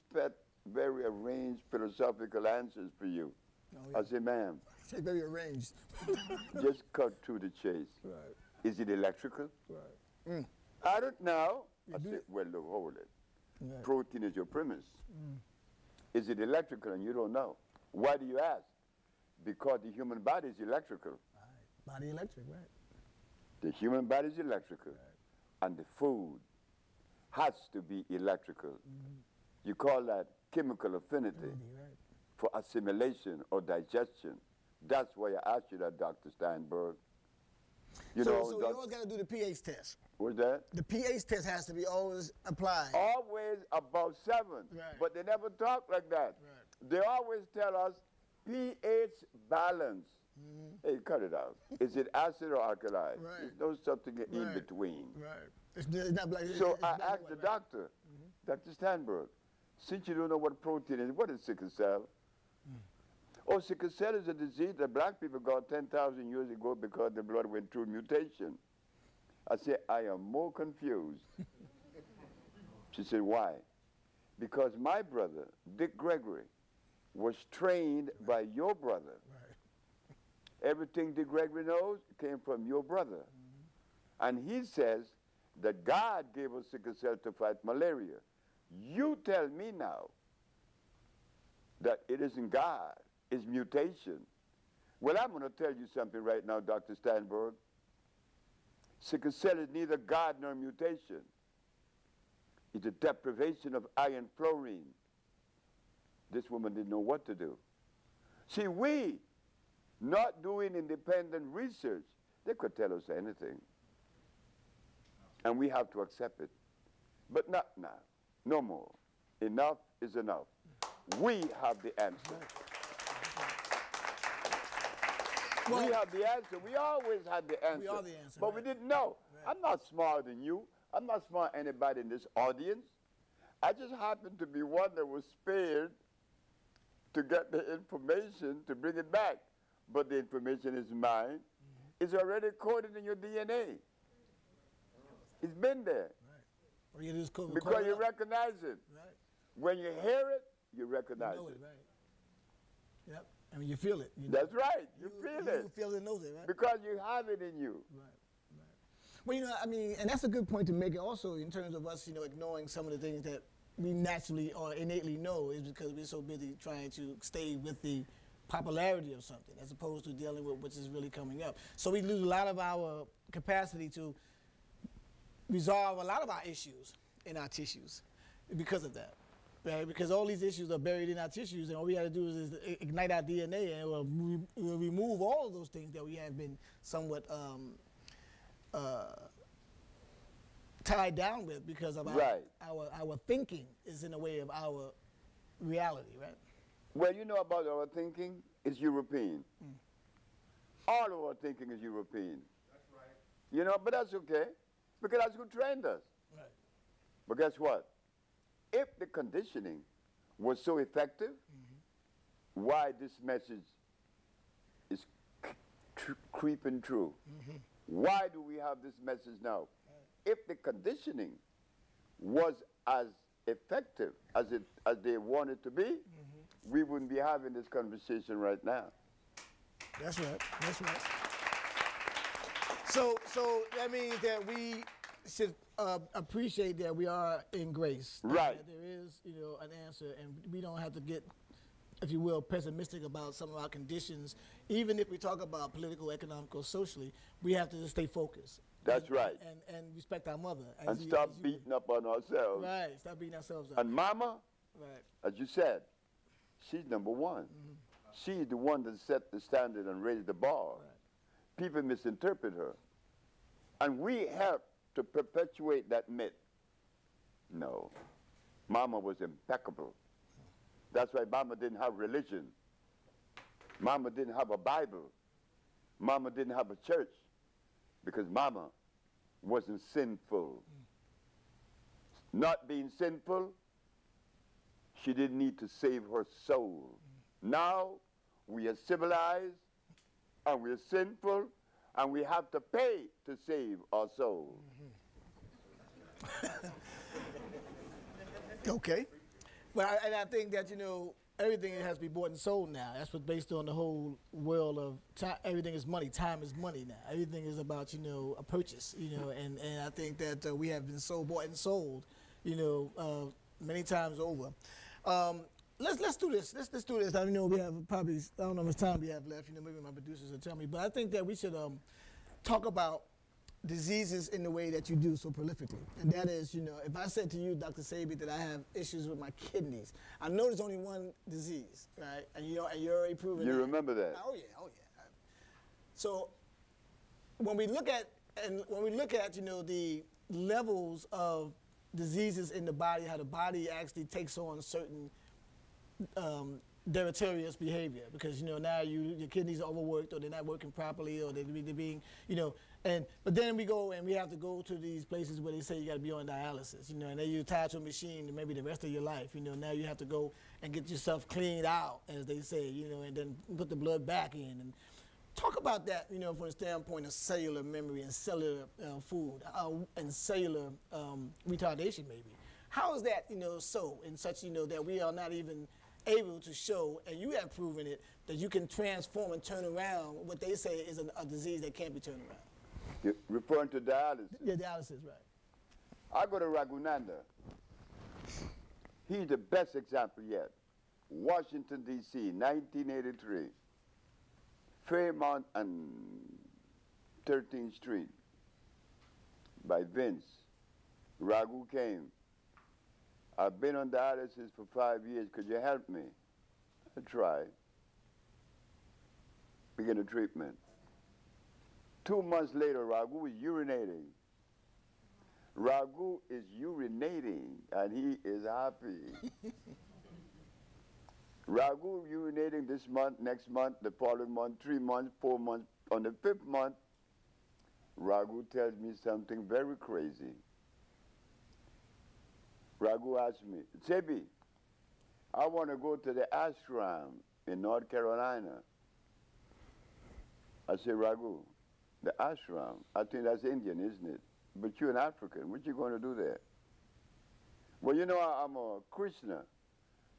very arranged philosophical answers for you. Oh, yeah. I said, ma'am, Very arranged. just cut to the chase. Right. Is it electrical? Right. I don't know. You I do said, it. well, look, hold it. Right. Protein is your premise. Is it electrical? And you don't know. Why do you ask? Because the human body is electrical. Right. Body electric, right. The human body is electrical. And the food has to be electrical. You call that chemical affinity Right. for assimilation or digestion. That's why I asked you that, Dr. Steinberg. You know, So you always got to do the pH test. what's that? The pH test has to be always applied. Always about 7. Right. But they never talk like that. Right. They always tell us pH balance. Hey, cut it out. Is it acid or alkaline? Right. There's no something in Right. between. Right. It's not black. So it's I black and asked white, the right? doctor, Dr. Steinberg, since you don't know what protein is, what is sickle cell? Oh, sickle cell is a disease that black people got 10,000 years ago because the blood went through mutation. I said, I am more confused. She said, why? Because my brother, Dick Gregory, was trained by your brother. Right. Everything Dick Gregory knows came from your brother. And he says that God gave us sickle cell to fight malaria. You tell me now that it isn't God, it's mutation. Well, I'm going to tell you something right now, Dr. Steinberg. Sickle cell is neither God nor mutation. It's a deprivation of iron fluorine. This woman didn't know what to do. See, we not doing independent research, they could tell us anything. And we have to accept it. But not now. No more. Enough is enough. We have the answer. Well, we have the answer. We always had the answer. We are the answer. But we didn't know. I'm not smarter than you. I'm not smarter than anybody in this audience. I just happened to be one that was spared to get the information to bring it back. But the information is mine. It's already coded in your DNA. It's been there. Or you just Because you recognize it. Right. When you hear it, you recognize know it. Right. Yep. I mean, you feel it. You That's right. You feel it. You feel it, knows it, right? Because you have it in you. Right. Well, you know, I mean, and that's a good point to make it also in terms of us, you know, ignoring some of the things that we naturally or innately know is because we're so busy trying to stay with the popularity of something as opposed to dealing with what's really coming up. So we lose a lot of our capacity to resolve a lot of our issues in our tissues because of that. Right? Because all these issues are buried in our tissues, and all we got to do is ignite our DNA, and it will remove all of those things that we have been somewhat tied down with because of our thinking is in the way of our reality, right? Well, you know about our thinking is European. All of our thinking is European. That's right. You know, but that's okay, because that's who trained us. Right. But guess what? If the conditioning was so effective, why this message is creeping through? Why do we have this message now? If the conditioning was as effective as they want it to be, we wouldn't be having this conversation right now. That's right. That's right. So that means that we should appreciate that we are in grace. Right. That there is, you know, an answer, and we don't have to get, if you will, pessimistic about some of our conditions. Even if we talk about political, economic, or socially, we have to just stay focused. That's right. And respect our mother. And stop beating up on ourselves. Right. Stop beating ourselves up. And Mama, right. as you said, she's number one. She's the one that set the standard and raised the bar. Right. People misinterpret her. And we help to perpetuate that myth. No. Mama was impeccable. That's why Mama didn't have religion. Mama didn't have a Bible. Mama didn't have a church. Because Mama wasn't sinful. Not being sinful, she didn't need to save her soul. Now, we are civilized, and we are sinful, and we have to pay to save our soul. Okay. Well, and I think that, you know, everything has to be bought and sold now. That's what's based on the whole world of time. Everything is money. Time is money now. Everything is about, you know, a purchase, you know, and I think that we have been so bought and sold, you know, many times over. Let's do this. Let's do this. I know we have probably, I don't know how much time we have left. You know, maybe my producers will tell me. But I think that we should talk about diseases in the way that you do so prolifically. And that is, you know, if I said to you, Dr. Sebi, that I have issues with my kidneys, I know there's only one disease, right? And you know, and you're already proven You that. remember that? Oh yeah. So when we look at you know, the levels of diseases in the body, how the body actually takes on certain deleterious behavior, because, you know, now your kidneys are overworked, or they're not working properly, or they're being, you know, but then we go and we have to go to these places where they say you got to be on dialysis, you know, and then you're tied to a machine maybe the rest of your life, you know. Now you have to go and get yourself cleaned out, as they say, you know, and then put the blood back in. And talk about that, you know, from the standpoint of cellular memory and cellular food and cellular retardation, maybe. How is that, you know, so in such, you know, that we are not even able to show, and you have proven it, that you can transform and turn around what they say is a disease that can't be turned around? You're referring to dialysis? Yeah, dialysis, right. I go to Raghunanda. He's the best example yet. Washington, D.C., 1983. Fairmount and 13th Street by Vince. Raghu came. I've been on dialysis for 5 years. Could you help me? I tried. begin the treatment. 2 months later, Ragu is urinating. Ragu is urinating, and he is happy. Ragu urinating this month, next month, the following month, 3 months, 4 months. On the 5th month, Ragu tells me something very crazy. Ragu asked me, Sebi, I want to go to the ashram in North Carolina. I said, Ragu, the ashram, I think that's Indian, isn't it? But you're an African. What you going to do there? Well, you know, I'm a Krishna.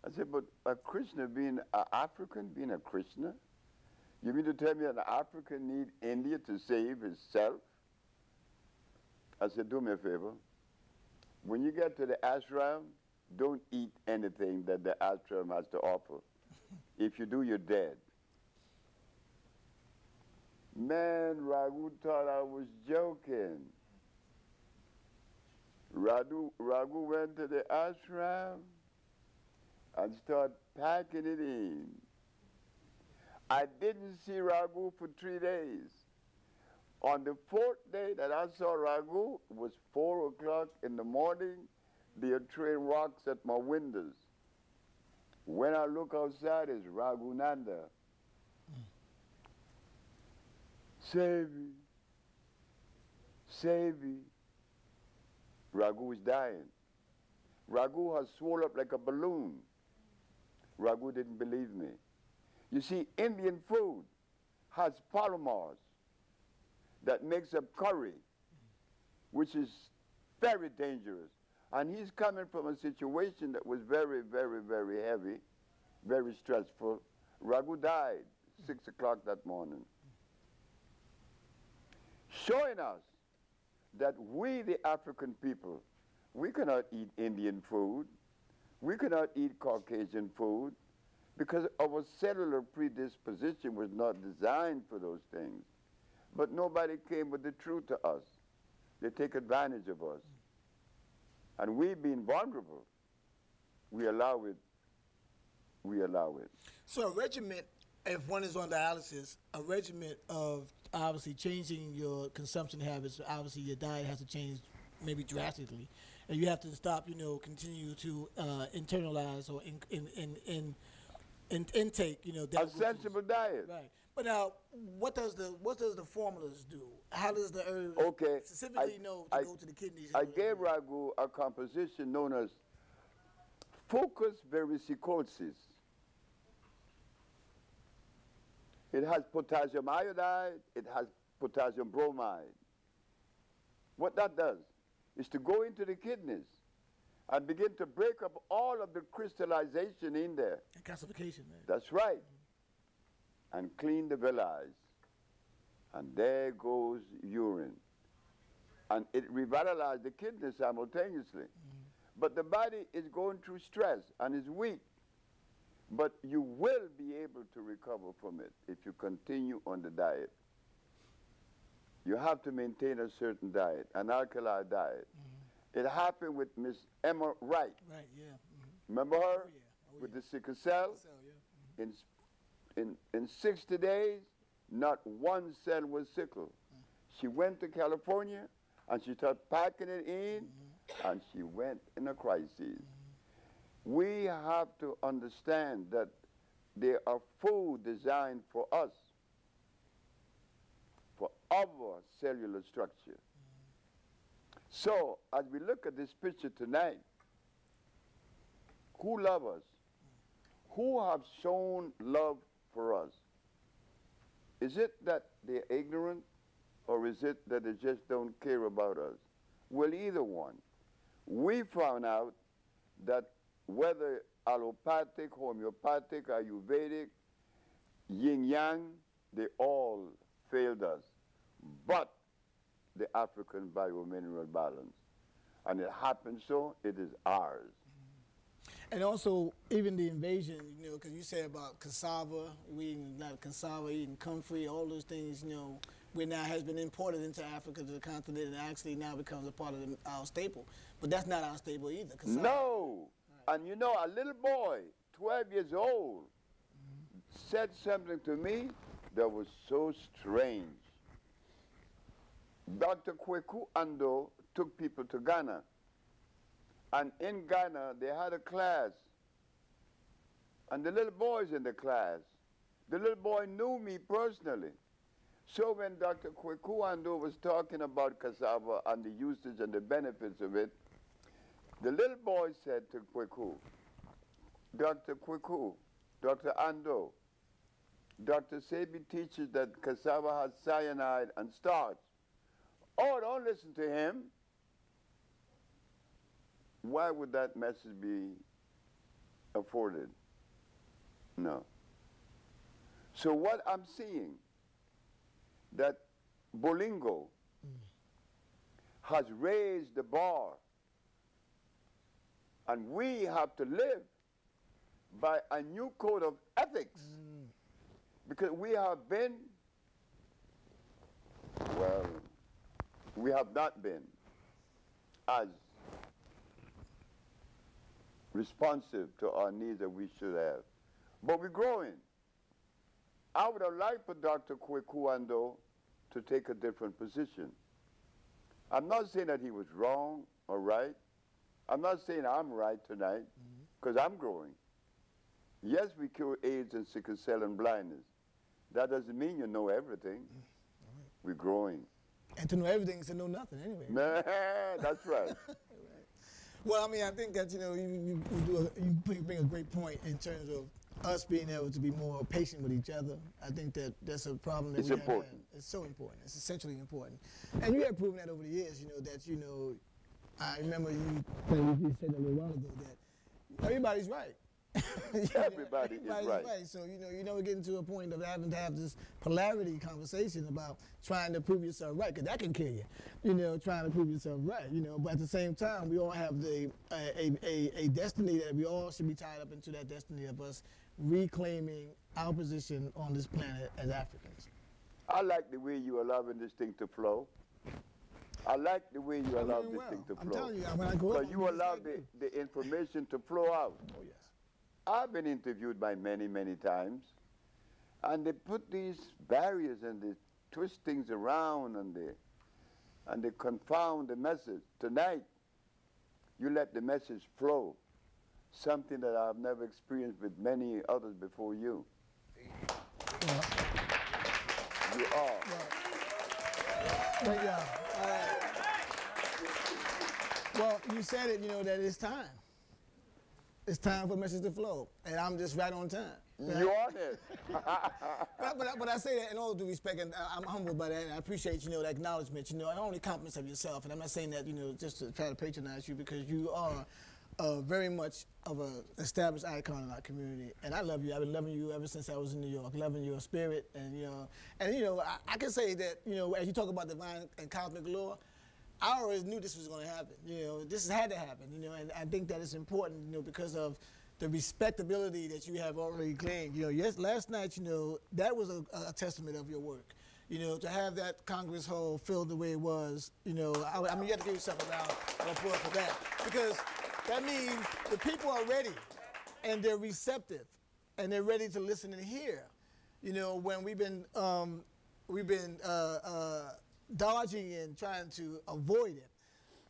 I said, but a Krishna being an African, being a Krishna? You mean to tell me that an African need India to save himself? I said, do me a favor. When you get to the ashram, don't eat anything that the ashram has to offer. If you do, you're dead. Man, Ragu thought I was joking. Ragu went to the ashram and started packing it in. I didn't see Ragu for 3 days. On the 4th day that I saw Ragu, it was 4 o'clock in the morning. There are train rocks at my windows. When I look outside, it's Raghunanda. Sebi, Sebi. Ragu is dying. Ragu has swelled up like a balloon. Ragu didn't believe me. You see, Indian food has polymers that makes up curry, which is very dangerous. And he's coming from a situation that was very, very, very heavy, very stressful. Ragu died 6 o'clock that morning, showing us that we, the African people, we cannot eat Indian food. We cannot eat Caucasian food because our cellular predisposition was not designed for those things. But nobody came with the truth to us. They take advantage of us. And we being vulnerable, we allow it. We allow it. So a regimen, if one is on dialysis, a regimen of obviously changing your consumption habits, obviously your diet has to change maybe drastically. And you have to stop, continue to internalize or intake, a sensible diet. Right. But now, what does the formulas do? How does the herb specifically know to go to the kidneys? I gave Ragu a composition known as Focus Versicosis. It has potassium iodide, it has potassium bromide. What that does is to go into the kidneys and begin to break up all of the crystallization in there. And calcification, man. That's right. And clean the villi. And there goes urine. And it revitalizes the kidney simultaneously. But the body is going through stress and is weak. But you will be able to recover from it if you continue on the diet. You have to maintain a certain diet, an alkali diet. It happened with Miss Emma Wright. Right, yeah. Remember her? Oh, yeah. With the sickle cell? Yeah. In 60 days, not one cell was sickle. She went to California, and she started packing it in, and she went in a crisis. We have to understand that there are food designed for us, for our cellular structure. So, as we look at this picture tonight, who love us? Who have shown love for us? Is it that they're ignorant, or is it that they just don't care about us? Well, either one. We found out that whether allopathic, homeopathic, Ayurvedic, yin-yang, they all failed us, but the African biomineral balance. And it happened so, it is ours. And also, even the invasion, because you said about cassava, we eating a lot of cassava, eating comfrey, all those things, where now has been imported into Africa to the continent and actually now becomes a part of our staple. But that's not our staple either, cassava. No. Right. And a little boy, 12 years old, said something to me that was so strange. Dr. Kweku Ando took people to Ghana. And in Ghana, they had a class. And the little boys in the class, the little boy knew me personally. So when Dr. Kweku Ando was talking about cassava and the usage and the benefits of it, the little boy said to Kweku, Dr. Kweku, Dr. Ando, Dr. Sebi teaches that cassava has cyanide and starch. Oh, don't listen to him. Why would that message be afforded? No. So what I'm seeing, that Bolingo has raised the bar, and we have to live by a new code of ethics, because we have been, well, we have not been as responsive to our needs that we should have. But we're growing. I would have liked for Dr. Kweku Ando to take a different position. I'm not saying that he was wrong or right. I'm not saying I'm right tonight, because I'm growing. Yes, we cure AIDS and sickle cell and blindness. That doesn't mean you know everything. We're growing. And to know everything is to know nothing anyway. That's right. Well, I mean, I think that, you bring a great point in terms of us being able to be more patient with each other. I think that that's a problem that It's we important. have. It's so important. It's essentially important. And you have proven that over the years, I remember you said a little while ago that everybody's right. Everybody is right. So, you never get into a point of having to have this polarity conversation about trying to prove yourself right, because that can kill you, trying to prove yourself right, but at the same time, we all have a destiny that we all should be tied up into, that destiny of us reclaiming our position on this planet as Africans. I like the way you allowing this thing to flow. I like the way you allow this thing to flow. I'm telling you, when I go up, Because you allow the information to flow out. Oh, yes. I've been interviewed by many, many times, and they put these barriers and they twist things around and they confound the message. Tonight, you let the message flow, something that I've never experienced with many others before you. Yeah. You are. But yeah, well, you said it, that it's time. It's time for the message to flow, and I'm just right on time. Right? You on it. but I say that in all due respect, and I'm humbled by that, and I appreciate, the acknowledgement, and only compliments of yourself, and I'm not saying that, just to try to patronize you, because you are very much of an established icon in our community, and I love you. I've been loving you ever since I was in New York, loving your spirit, and, I can say that, as you talk about divine and cosmic law, I always knew this was going to happen. This had to happen. And I think that it's important, because of the respectability that you have already claimed. Yes, last night, that was a testament of your work. To have that Congress hall filled the way it was. I mean, you have to give yourself a round of applause for that, because that means the people are ready, and they're receptive, and they're ready to listen and hear. When we've been dodging and trying to avoid it.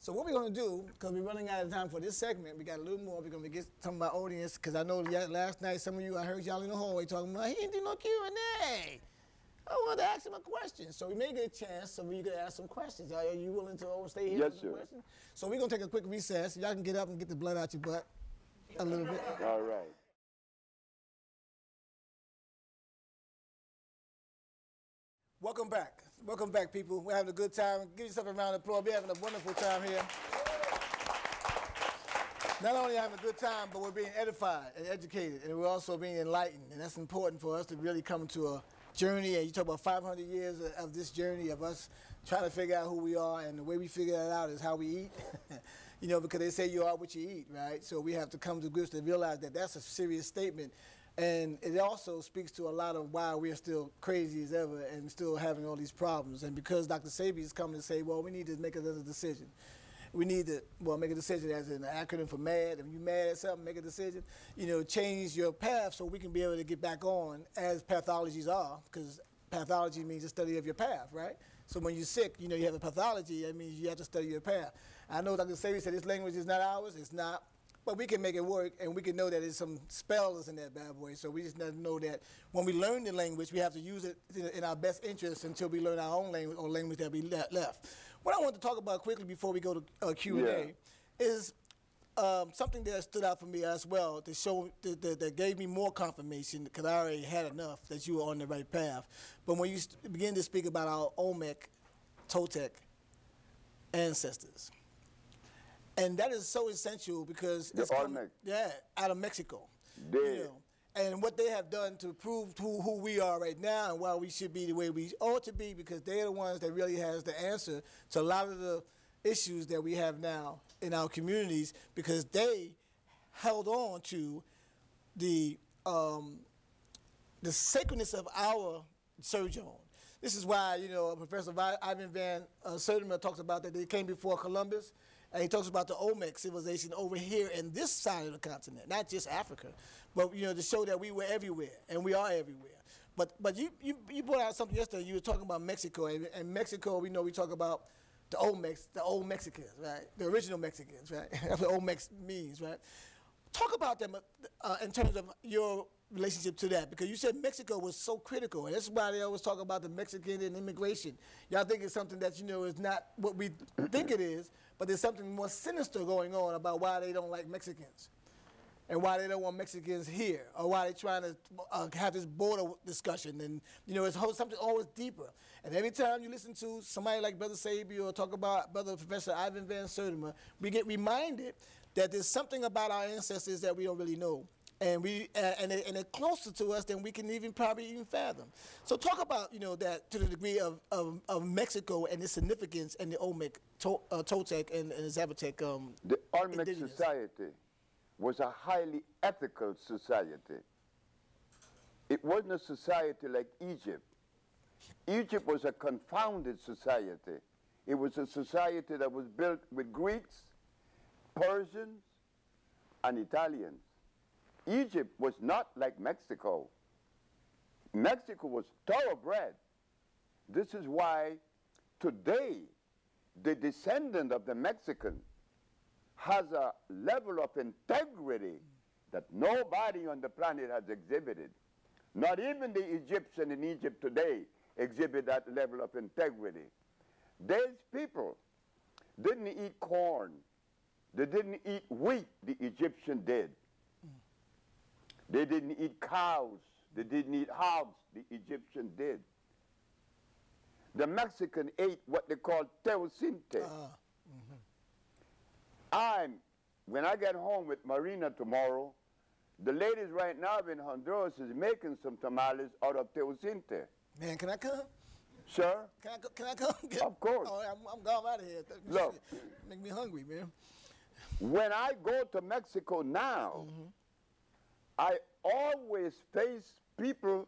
So what we're going to do, because we're running out of time for this segment, we got a little more. We're going to get some of our audience, because I know last night some of you, I heard y'all in the hallway talking about, he didn't do no Q&A. I wanted to ask him a question. So we may get a chance so you can ask some questions. Are you willing to stay here? Yes, for some sir. questions? So we're going to take a quick recess. Y'all can get up and get the blood out your butt a little bit. All right. Welcome back. Welcome back, people. We're having a good time. Give yourself a round of applause. We're having a wonderful time here. Not only having a good time, but we're being edified and educated, and we're also being enlightened. And that's important for us to really come to a journey. And you talk about 500 years of this journey of us trying to figure out who we are, and the way we figure that out is how we eat. Because they say you are what you eat, right? So we have to come to grips and realize that that's a serious statement. And it also speaks to a lot of why we're still crazy as ever and still having all these problems. And because Dr. Sebi is coming to say, well, we need to make another decision. We need to, make a decision as an acronym for MAD. If you're mad at something, make a decision. Change your path so we can be able to get back on as pathologies are, because pathology means the study of your path, right? So when you're sick, you know, you have a pathology, that means you have to study your path. I know Dr. Sebi said this language is not ours, it's not, but we can make it work, and we can know that there's some spells in that bad boy. So we just need to know that when we learn the language, we have to use it in our best interest until we learn our own language or language that we left. What I want to talk about quickly before we go to Q&A is something that stood out for me as well to show that gave me more confirmation, because I already had enough that you were on the right path. But when you begin to speak about our Olmec, Toltec ancestors, and that is so essential because it's coming, out of Mexico. You know, and what they have done to prove who we are right now and why we should be the way we ought to be, because they're the ones that really has the answer to a lot of the issues that we have now in our communities, because they held on to the sacredness of our sojourn. This is why, you know, Professor Ivan Van Sertima talks about that they came before Columbus, and he talks about the Olmec civilization over here in this side of the continent, not just Africa, but, you know, to show that we were everywhere, and we are everywhere. But you brought out something yesterday. You were talking about Mexico, and Mexico, we know we talk about the old Mexicans, right? The original Mexicans, right? That's what old Mex means, right? Talk about them in terms of your relationship to that, because you said Mexico was so critical, and that's why they always talk about the Mexican and immigration. Y'all think it's something that, you know, is not what we think it is, but there's something more sinister going on about why they don't like Mexicans and why they don't want Mexicans here, or why they're trying to have this border discussion. And, you know, it's something always deeper. And every time you listen to somebody like Brother Sebi or talk about Brother Professor Ivan Van Sertima, we get reminded that there's something about our ancestors that we don't really know. And they're closer to us than we can probably even fathom. So talk about, you know, that to the degree of Mexico and its significance and the Olmec, Toltec, and Zapotec. The Olmec society was a highly ethical society. It wasn't a society like Egypt. Egypt was a confounded society. It was a society that was built with Greeks, Persians, and Italians. Egypt was not like Mexico. Mexico was thoroughbred. This is why today the descendant of the Mexican has a level of integrity that nobody on the planet has exhibited. Not even the Egyptian in Egypt today exhibit that level of integrity. These people didn't eat corn. They didn't eat wheat, the Egyptian did. They didn't eat cows. They didn't eat hogs, the Egyptian did. The Mexican ate what they call teocinte. When I get home with Marina tomorrow, the ladies right now in Honduras is making some tamales out of teocinte. Man, can I come? Sure. Can I come? Of course. Oh, I'm going out of here. Look. Make me hungry, man. When I go to Mexico now, I always face people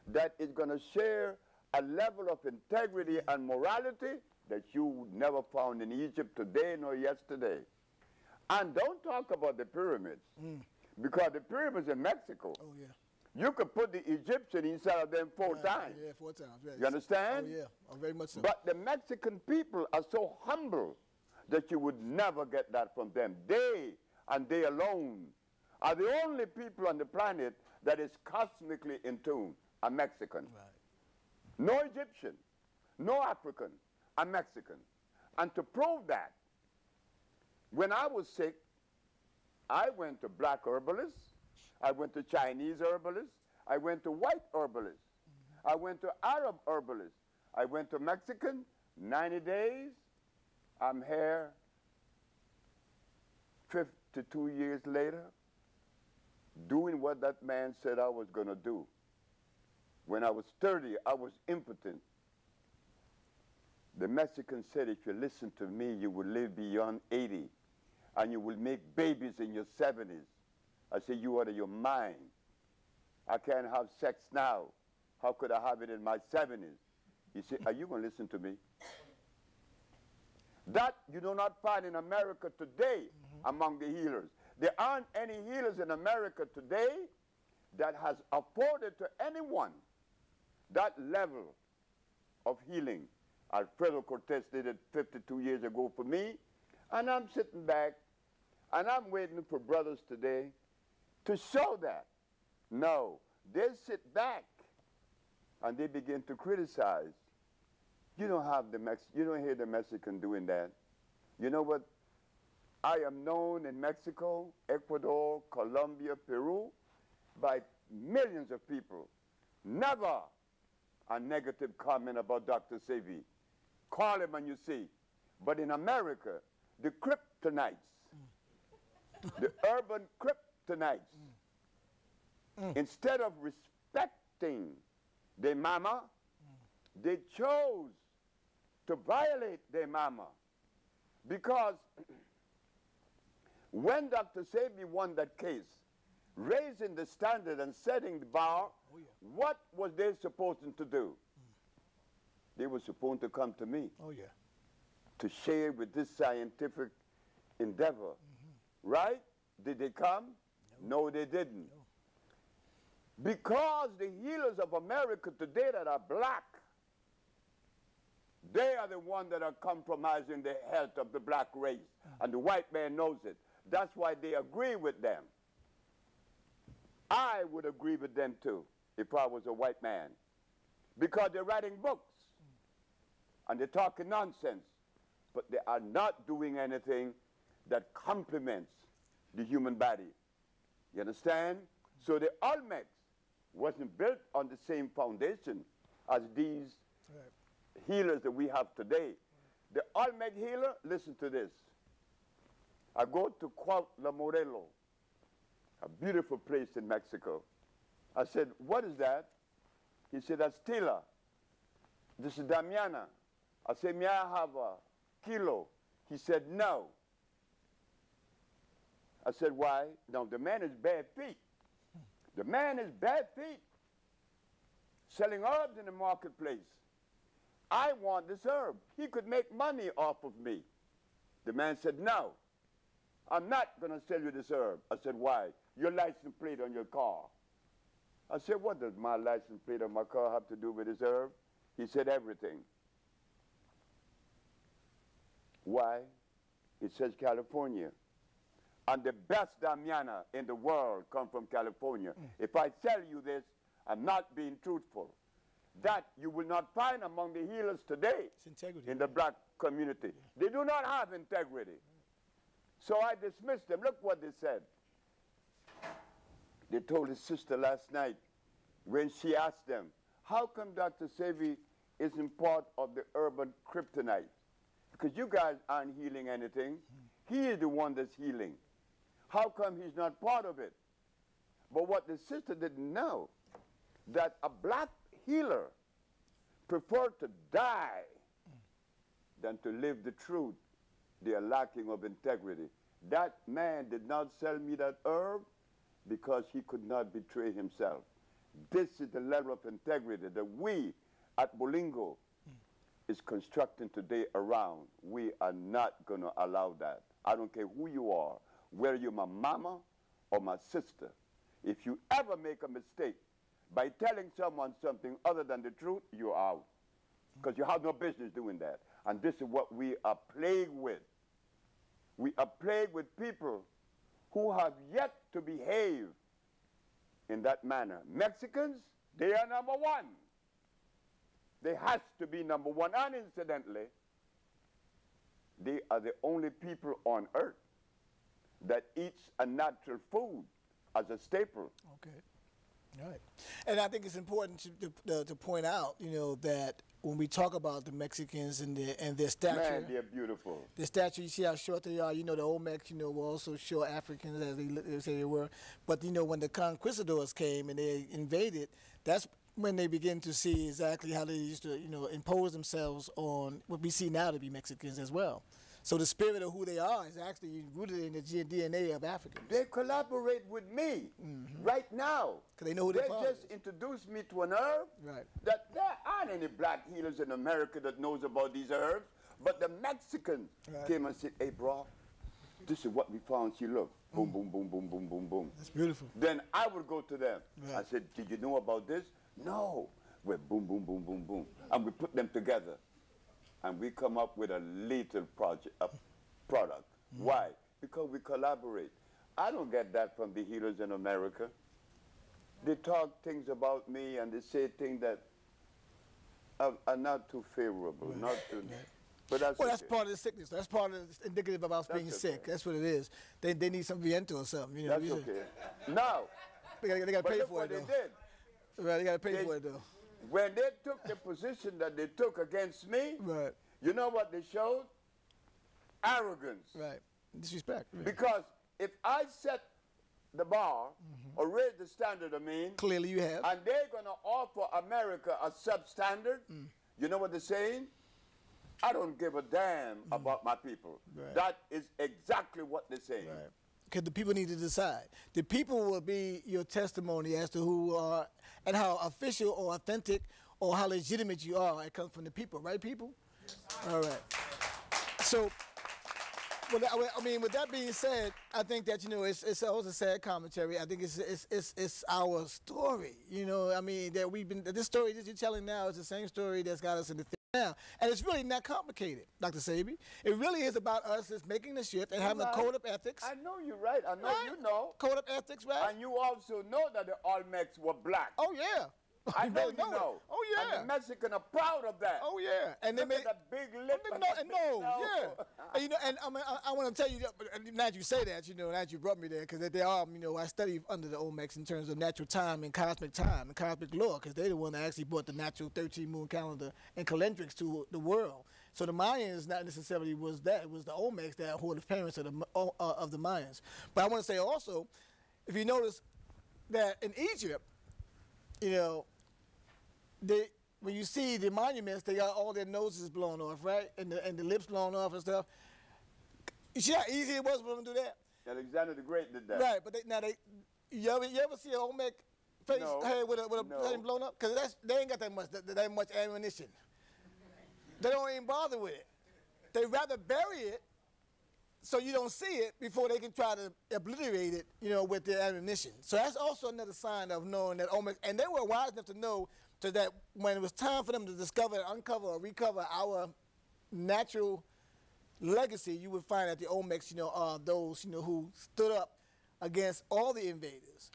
that is going to share a level of integrity and morality that you never found in Egypt today nor yesterday. And don't talk about the pyramids, because the pyramids in Mexico, you could put the Egyptian inside of them 4 times. Yeah, 4 times. Right. You understand? Oh, yeah, very much so. But the Mexican people are so humble that you would never get that from them. They, and they alone, are the only people on the planet that is cosmically in tune, a Mexican. Right. No Egyptian, no African, a Mexican. And to prove that, when I was sick, I went to black herbalists, I went to Chinese herbalists, I went to white herbalists, I went to Arab herbalists, I went to Mexican, 90 days, I'm here 52 years later, doing what that man said I was going to do. When I was 30, I was impotent. The Mexican said, if you listen to me, you will live beyond 80, and you will make babies in your 70s. I said, you out of your mind. I can't have sex now. How could I have it in my 70s? He said, are you going to listen to me? That you do not find in America today among the healers. There aren't any healers in America today that has afforded to anyone that level of healing. Alfredo Cortez did it 52 years ago for me, and I'm sitting back, and I'm waiting for brothers today to show that. No, they sit back, and they begin to criticize. You don't have you don't hear the Mexican doing that. You know what? I am known in Mexico, Ecuador, Colombia, Peru, by millions of people. Never a negative comment about Dr. Sebi. Call him and you see. But in America, the kryptonites, the urban kryptonites, instead of respecting their mama, they chose to violate their mama. Because when Dr. Sebi won that case, raising the standard and setting the bar, what was they supposed to do? They were supposed to come to me to share with this scientific endeavor. Right? Did they come? No, they didn't. Because the healers of America today that are black, they are the ones that are compromising the health of the black race. And the white man knows it. That's why they agree with them. I would agree with them too if I was a white man. Because they're writing books. And they're talking nonsense. But they are not doing anything that complements the human body. You understand? So the Olmecs wasn't built on the same foundation as these healers that we have today. The Olmec healer, listen to this. I go to Cuautla Morelos, a beautiful place in Mexico. I said, what is that? He said, that's Tila. This is Damiana. I said, may I have a kilo? He said, no. I said, why? No, the man is bare feet. The man is bare feet, selling herbs in the marketplace. I want this herb. He could make money off of me. The man said, no, I'm not going to sell you this herb. I said, why? Your license plate on your car. I said, what does my license plate on my car have to do with this herb? He said, everything. Why? It says California. And the best Damiana in the world come from California. If I tell you this, I'm not being truthful. That you will not find among the healers today in the black community. They do not have integrity. So I dismissed them. Look what they said. They told his sister last night when she asked them, how come Dr. Sebi isn't part of the urban kryptonite? Because you guys aren't healing anything. He is the one that's healing. How come he's not part of it? But what the sister didn't know, that a black healer preferred to die than to live the truth. They are lacking of integrity. That man did not sell me that herb because he could not betray himself. This is the level of integrity that we at Bolingo is constructing today around. We are not going to allow that. I don't care who you are, whether you're my mama or my sister. If you ever make a mistake by telling someone something other than the truth, you're out. Because you have no business doing that. And this is what we are plagued with. We are plagued with people who have yet to behave in that manner. Mexicans, they are number one. They has to be number one. And incidentally, they are the only people on earth that eats a natural food as a staple. Okay. All right. And I think it's important to point out, you know, that when we talk about the Mexicans and their stature, Man, they're beautiful. the stature, you see how short they are. You know, the Olmecs, you know, were also short Africans, as they say they were. But, you know, when the conquistadors came and they invaded, that's when they begin to see exactly how they used to, you know, impose themselves on what we see now to be Mexicans as well. So the spirit of who they are is actually rooted in the DNA of Africans. They collaborate with me right now. Because they know who they their father just introduced me to an herb. Right. That there aren't any black healers in America that knows about these herbs. But the Mexicans came and said, hey, bro, this is what we found. See, look. Boom, boom, boom, boom, boom, boom, boom. That's beautiful. Then I would go to them. Right. I said, did you know about this? No. We're boom, boom, boom, boom, boom. And we put them together. And we come up with a little product. Why? Because we collaborate. I don't get that from the healers in America. They talk things about me and they say things that are not too favorable, not too... But that's well, that's part of the sickness. That's part of the indicative of us being okay. sick. That's what it is. They need some viento or something. You know, That's okay. Now, they got to but pay look for what it, they though. did. Right, they got to pay for it, though. When they took the position that they took against me, Right. you know what they showed? Arrogance. Right. Disrespect. Right. Because if I set the bar or raise the standard, Clearly you have. and they're going to offer America a substandard, you know what they're saying? I don't give a damn about my people. Right. That is exactly what they're saying. Right. Because the people need to decide. The people will be your testimony as to who are and how official or authentic or how legitimate you are. It comes from the people, right, people? Yes. All right. So, well, I mean, with that being said, I think that, you know, it's always a sad commentary. I think it's our story, you know. I mean, that we've been, this story that you're telling now is the same story that's got us in the thing now. And it's really not complicated, Dr. Sebi. It really is about us just making the shift and having a code of ethics. I know you're right. I know you know. Code of ethics, right? And you also know that the Olmecs were black. Oh, yeah. I know you know. know. Oh, yeah. And the Mexicans are proud of that. Oh, yeah. And they Look made at that big lip. No, yeah. And, you know, and I want to tell you, now that you say that, you know, now that you brought me there, because they are, you know, I study under the Olmecs in terms of natural time and cosmic law, because they're the one that actually brought the natural 13-moon calendar and calendrics to the world. So the Mayans not necessarily was that. It was the Olmecs that were the parents of the Mayans. But I want to say also, if you notice that in Egypt, you know, when you see the monuments, they got all their noses blown off, right? And the lips blown off and stuff. You see how easy it was for them to do that? Alexander the Great did that. Right, but you ever see an Olmec face head with a thing blown up? Because they ain't got that much ammunition. They don't even bother with it. They rather bury it so you don't see it before they can try to obliterate it, you know, with their ammunition. So that's also another sign of knowing that Olmecs, and they were wise enough to know that when it was time for them to discover, uncover, or recover our natural legacy, you would find that the Olmecs, you know, are those, you know, who stood up against all the invaders.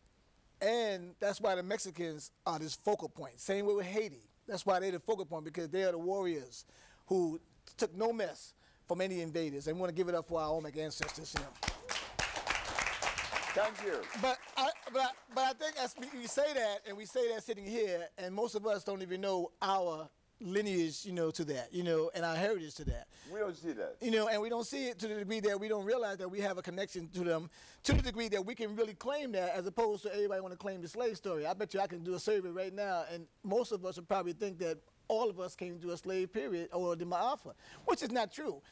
And that's why the Mexicans are this focal point. Same way with Haiti. That's why they're the focal point, because they are the warriors who took no mess from any invaders. And we want to give it up for our Olmec ancestors, you know. Thank you. But I think as we say that, and we say that sitting here, and most of us don't even know our lineage, you know, to that, you know, and our heritage to that. We don't see that. You know, and we don't see it to the degree that we don't realize that we have a connection to them, to the degree that we can really claim that, as opposed to everybody want to claim the slave story. I bet you I can do a survey right now, and most of us would probably think that all of us came through a slave period or the Ma'afa, which is not true.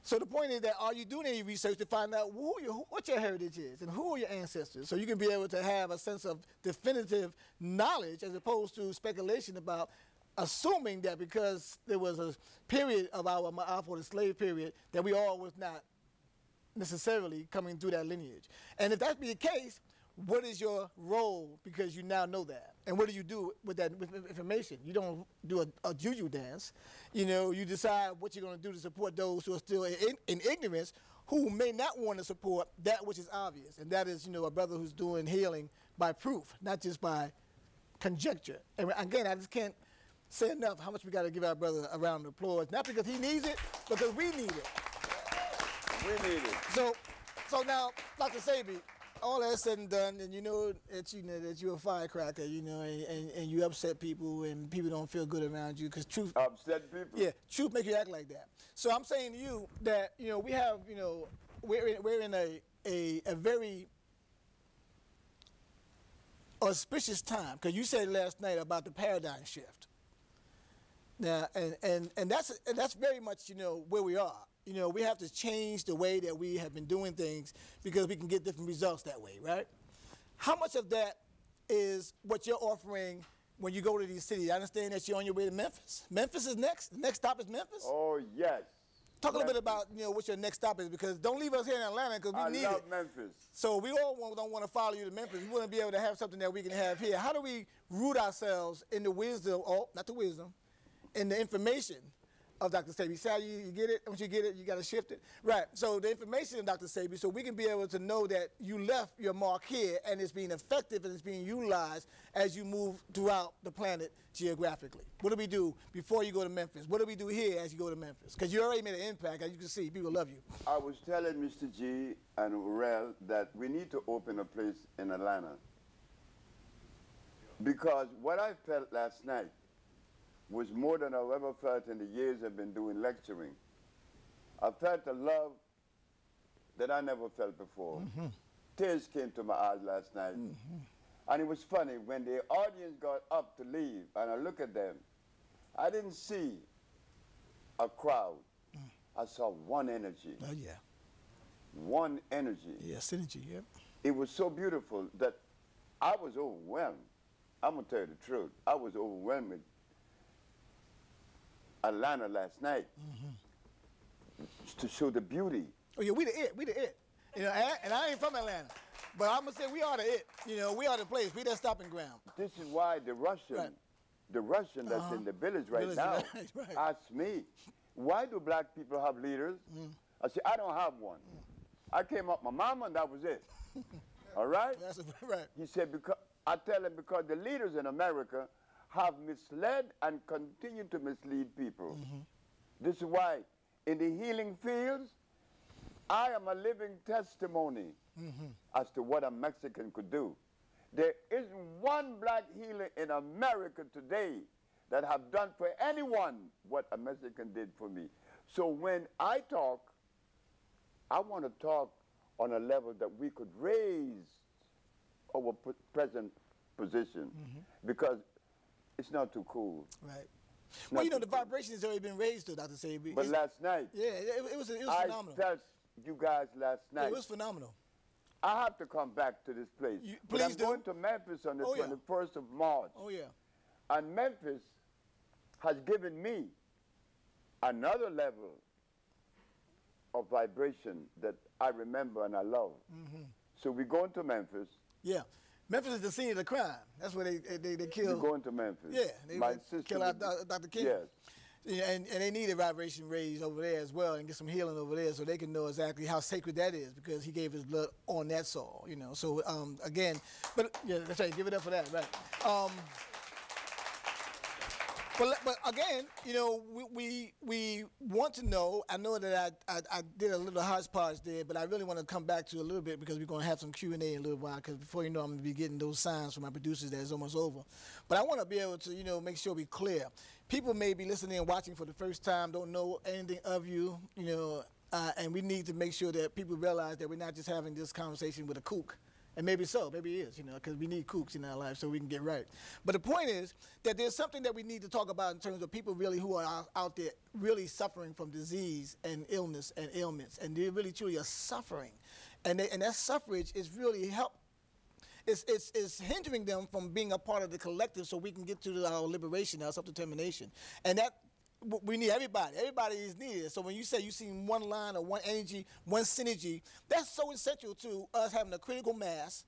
So the point is that, are you doing any research to find out what your heritage is and who are your ancestors, so you can be able to have a sense of definitive knowledge as opposed to speculation about assuming that because there was a period of our Ma'af or the slave period that we all was not necessarily coming through that lineage. And if that be the case, what is your role, because you now know that? And what do you do with that information? You don't do a juju dance. You know, you decide what you're going to do to support those who are still in ignorance, who may not want to support that which is obvious. And that is, you know, a brother who's doing healing by proof, not just by conjecture. And again, I just can't say enough how much we got to give our brother a round of applause. Not because he needs it, because we need it. We need it. So now, Dr. Sebi, all that's said and done, and you know that you're a firecracker, you know, and you upset people, and people don't feel good around you, because truth. Upset people. Yeah, truth make you act like that. So I'm saying to you that, you know, we have, you know, we're in a very auspicious time, because you said last night about the paradigm shift. Now, and that's very much, you know, where we are. You know, we have to change the way that we have been doing things because we can get different results that way, right? How much of that is what you're offering when you go to these cities? I understand that you're on your way to Memphis. Memphis is next. The next stop is Memphis? Oh, yes. talk a little bit about, you know, what your next stop is, because don't leave us here in Atlanta because we need it. I love Memphis. So we all don't want to follow you to Memphis. We want to be able to have something that we can have here. How do we root ourselves in the wisdom, not the wisdom, in the information of Dr. Sebi? See how you get it? Once you get it, you got to shift it. Right. So the information of Dr. Sebi, so we can be able to know that you left your mark here and it's being effective and it's being utilized as you move throughout the planet geographically. What do we do before you go to Memphis? What do we do here as you go to Memphis? Because you already made an impact. As you can see, people love you. I was telling Mr. G and Urel that we need to open a place in Atlanta. Because what I felt last night was more than I've ever felt in the years I've been doing lecturing. I felt a love that I never felt before. Tears came to my eyes last night. And it was funny, when the audience got up to leave, and I look at them, I didn't see a crowd. I saw one energy. Oh, yeah. One energy. Yeah, synergy, yeah. It was so beautiful that I was overwhelmed. I'm going to tell you the truth. I was overwhelmed with Atlanta last night to show the beauty. Oh yeah, we the it. You know, and I ain't from Atlanta, but I'm gonna say we are the it. You know, we are the place. We the stopping ground. This is why the Russian that's in the village right now asked me, why do black people have leaders? I said, I don't have one. I came up my mama and that was it. All right? That's right. He said, because I tell him, because the leaders in America have misled and continue to mislead people. This is why in the healing fields, I am a living testimony as to what a Mexican could do. There isn't one black healer in America today that have done for anyone what a Mexican did for me. So when I talk, I want to talk on a level that we could raise our present position, because it's not too cool. Right. Well, you know, the vibration has already been raised, though, Dr. Sebi. But last night, yeah, it was phenomenal. I felt you guys last night. It was phenomenal. I have to come back to this place. But I'm going to Memphis on the 21st of March. Oh, yeah. And Memphis has given me another level of vibration that I remember and I love. So we're going to Memphis. Yeah. Memphis is the scene of the crime. That's where they kill. We're going to Memphis. Yeah, My sister kill out Dr. King. Yes. Yeah, and they need a vibration raised over there as well and get some healing over there so they can know exactly how sacred that is, because he gave his blood on that soil, you know. So, again, but yeah, that's right, give it up for that, right. But again, you know, we want to know. I know that I did a little hodgepodge there, but I really want to come back to a little bit, because we're going to have some Q&A in a little while, because before you know, I'm going to be getting those signs from my producers that it's almost over. But I want to be able to, you know, make sure we're clear. People may be listening and watching for the first time, don't know anything of you, you know, and we need to make sure that people realize that we're not just having this conversation with a kook. And maybe so, maybe it is, you know, because we need kooks in our life so we can get right. But the point is that there's something that we need to talk about in terms of people really who are out there really suffering from disease and illness and ailments, and they really truly are suffering. And that suffrage is really it's hindering them from being a part of the collective so we can get to our liberation, our self-determination. And that, we need everybody. Everybody is needed. So when you say you see one line or one energy, one synergy, that's so essential to us having a critical mass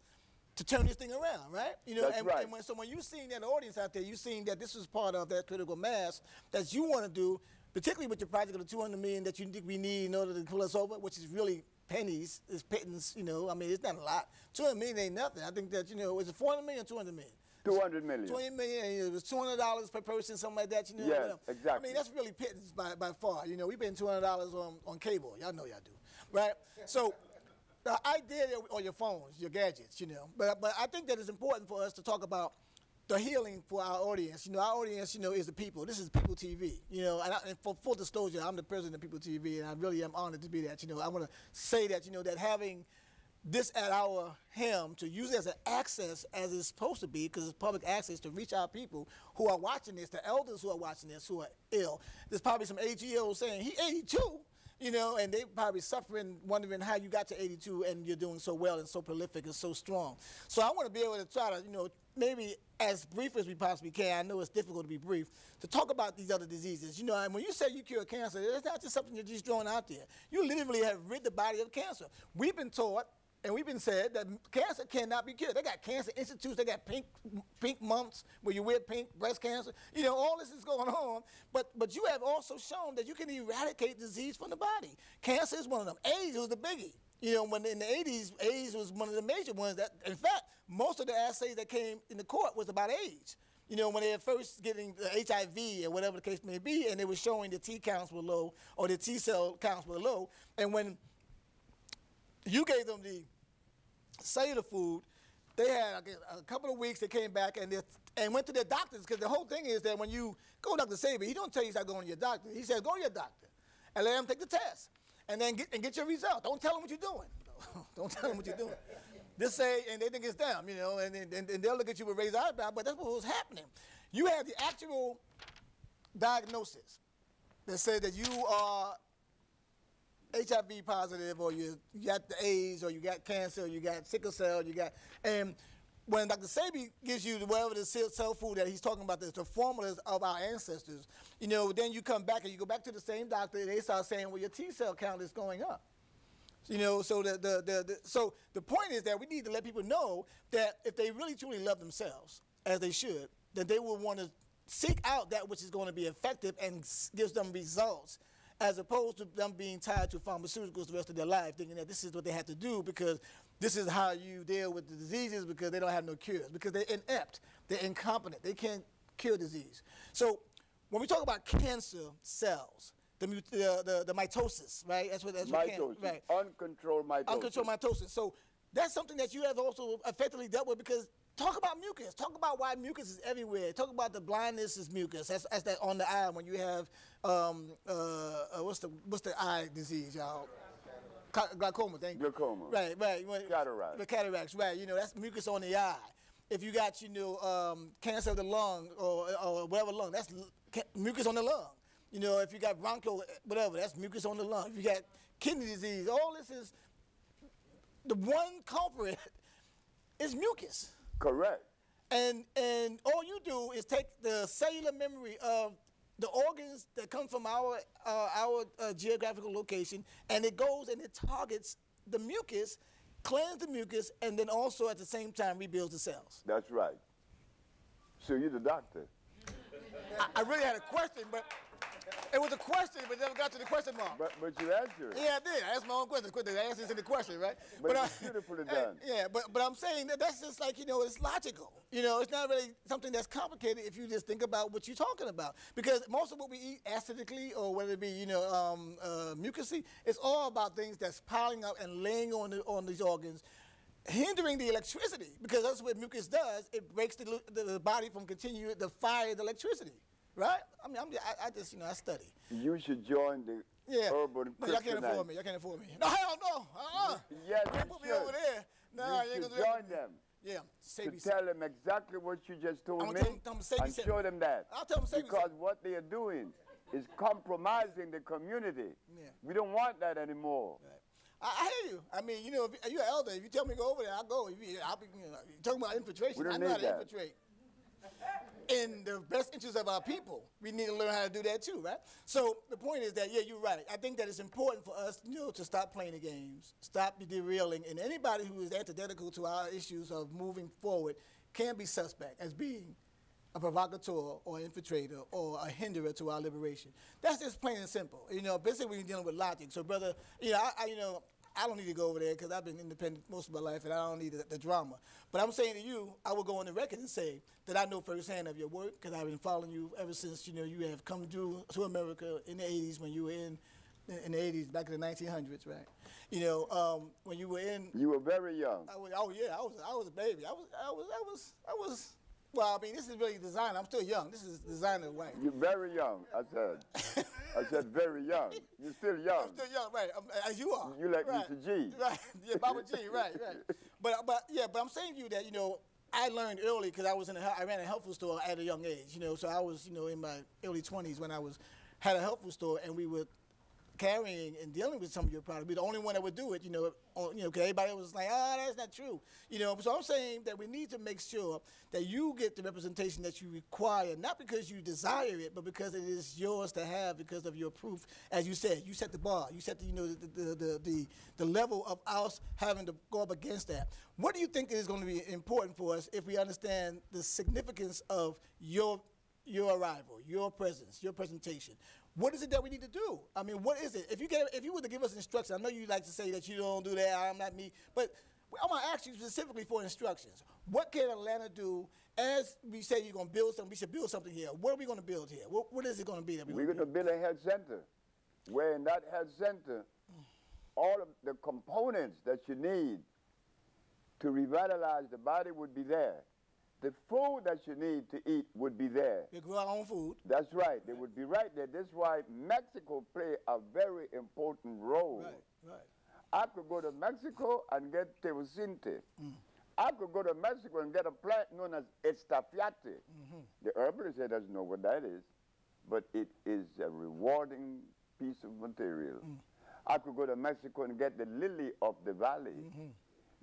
to turn this thing around, right? You know, that's right. And so when you're seeing that audience out there, you're seeing that this is part of that critical mass that you want to do, particularly with your project of the $200 million that you think we need in order to pull us over, which is really pennies, it's pittance, you know. I mean, it's not a lot. $200 million ain't nothing. I think that, you know, is it $400 million or $200 million? 200 million. 20 million, and it was $200 per person, something like that. You know, yes, exactly. I mean, that's really pittance by far. You know, we paying $200 on cable. Y'all know y'all do, right? So the idea on your phones, your gadgets, you know. But I think that it's important for us to talk about the healing for our audience. You know, our audience, you know, is the people. This is People TV. You know, and for full disclosure, I'm the president of People TV, and I really am honored to be that. You know, I want to say that, you know, that having this at our helm to use it as an access as it's supposed to be, because it's public access to reach our people who are watching this, the elders who are watching this who are ill. There's probably some 80-year-olds saying, he 82, you know, and they probably suffering, wondering how you got to 82 and you're doing so well and so prolific and so strong. So I want to be able to try to, you know, maybe as brief as we possibly can. I know it's difficult to be brief, to talk about these other diseases. You know, and when you say you cure cancer, it's not just something you're just throwing out there. You literally have rid the body of cancer. We've been taught and we've been said that cancer cannot be cured. They got cancer institutes. They got pink months where you wear pink, breast cancer. You know, all this is going on. But you have also shown that you can eradicate disease from the body. Cancer is one of them. AIDS was the biggie. You know, when in the 80s, AIDS was one of the major ones. That, in fact, most of the assays that came in the court was about AIDS. You know, when they were first getting the HIV or whatever the case may be, and they were showing the T counts were low or the T cell counts were low. And when you gave them the cellular food, they had a couple of weeks, they came back and went to their doctors, because the whole thing is that when you go to Dr. Sebi, he don't tell you to start going to your doctor. He says, go to your doctor and let him take the test and then get your result. Don't tell him what you're doing. Don't tell him what you're doing. Just say, and they think it's them, you know, and they'll look at you with raised eyebrow, but that's what was happening. You had the actual diagnosis that said that you are HIV positive, or you got the AIDS, or you got cancer, or you got sickle cell, and when Dr. Sebi gives you whatever the cell food that he's talking about, the formulas of our ancestors, you know, then you come back and you go back to the same doctor and they start saying, well, your T cell count is going up. You know, so so the point is that we need to let people know that if they really truly love themselves, as they should, then they will want to seek out that which is going to be effective and gives them results, as opposed to them being tied to pharmaceuticals the rest of their life, thinking that this is what they have to do because this is how you deal with the diseases, because they don't have no cures, because they're inept, they're incompetent, they can't cure disease. So when we talk about cancer cells, the mitosis, right? That's what mitosis, right? Uncontrolled mitosis. Uncontrolled mitosis. So that's something that you have also effectively dealt with, because talk about mucus. Talk about why mucus is everywhere. Talk about the blindness is mucus. That's that on the eye when you have what's the eye disease, y'all? Glaucoma. Thank you. Glaucoma. Right. Cataracts. The cataracts. Right. You know, that's mucus on the eye. If you got, you know, cancer of the lung or whatever lung, that's mucus on the lung. You know, if you got bronchial whatever, that's mucus on the lung. If you got kidney disease, all this is the one culprit is mucus. Correct. And all you do is take the cellular memory of the organs that come from our geographical location, and it goes and it targets the mucus, cleanse the mucus, and then also at the same time rebuilds the cells. That's right. So you're the doctor. I really had a question, but it was a question, but never got to the question mark. But you answered. Yeah, I did. I asked my own question. The answer is in the question, right? But it's beautifully done. Yeah, but I'm saying that's just like, you know, it's logical. You know, it's not really something that's complicated if you just think about what you're talking about. Because most of what we eat acidically, or whether it be, you know, mucousy, it's all about things that's piling up and laying on these organs, hindering the electricity. Because that's what mucus does. It breaks the body from continuing to fire the electricity. Right? I mean, I just, you know, I study. You should join the urban No, y'all can't afford me. Y'all can't afford me. No, hell no. Yes, you put me over there. No, you you ain't should gonna do join them. Yeah, Sebi. To tell them exactly what you just told me, tell them Sebi and said. show them that. I'll tell them Sebi because what they are doing is compromising the community. Yeah. We don't want that anymore. Right. I hear you. I mean, you know, if you're an elder, if you tell me to go over there, I'll go. I'll be, you know, talking about infiltration. I know how to infiltrate. In the best interest of our people, we need to learn how to do that too, right? So the point is that, yeah, you're right. I think that it's important for us, you know, to stop playing the games, stop derailing, and anybody who is antithetical to our issues of moving forward can be suspect as being a provocateur or infiltrator or a hinderer to our liberation. That's just plain and simple. You know, basically we're dealing with logic. So, brother, you know, I don't need to go over there because I've been independent most of my life and I don't need the drama. But I'm saying to you, I will go on the record and say that I know firsthand of your work because I've been following you ever since, you know, you have come to America in the 80s when you were in the 80s, back in the 1900s, right? You know, when you were in... You were very young. I was a baby. I was... Well, I mean, this is really designer. I'm still young. This is designer white. You're very young, I said. I said very young. You're still young. I'm still young, right? As you are. You like right. Mr. G. Right. Yeah, Baba G. Right. But I'm saying to you that, you know, I learned early because I ran a health food store at a young age. You know, so I was, you know, in my early 20s when I had a health food store, and we would carrying and dealing with some of your product. We're the only one that would do it, because everybody was like, that's not true. So I'm saying that we need to make sure that you get the representation that you require, not because you desire it, but because it is yours to have because of your proof. As you said, you set the bar. You set the level of us having to go up against that. What do you think is going to be important for us if we understand the significance of your arrival, your presence, your presentation? What is it that we need to do? I mean, what is it? If you were to give us instructions, I know you like to say that you don't do that, I'm not me, but I'm going to ask you specifically for instructions. What can Atlanta do as we say you're going to build something, we should build something here. What are we going to build here? What is it going to be that we're going to build a health center, where in that health center, all of the components that you need to revitalize the body would be there. The food that you need to eat would be there. We grow our own food. That's right. They would be right there. That's why Mexico play a very important role. Right. I could go to Mexico and get teosinte. I could go to Mexico and get a plant known as estafiate. The herbalist doesn't know what that is, but it is a rewarding piece of material. I could go to Mexico and get the lily of the valley.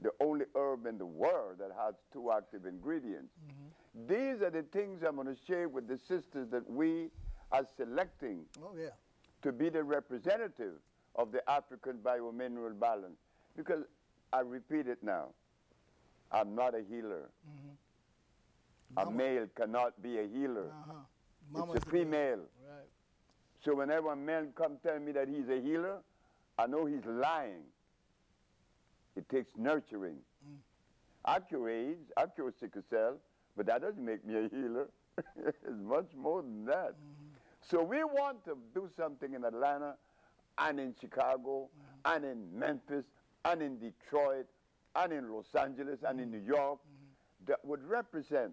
The only herb in the world that has 2 active ingredients. These are the things I'm going to share with the sisters that we are selecting to be the representative of the African biomineral balance. Because I repeat it now, I'm not a healer. A male cannot be a healer. It's a female. Right. So whenever a man comes tell me that he's a healer, I know he's lying. It takes nurturing. I cure AIDS, I cure sickle cell, but that doesn't make me a healer. It's much more than that. So we want to do something in Atlanta and in Chicago and in Memphis and in Detroit and in Los Angeles and in New York that would represent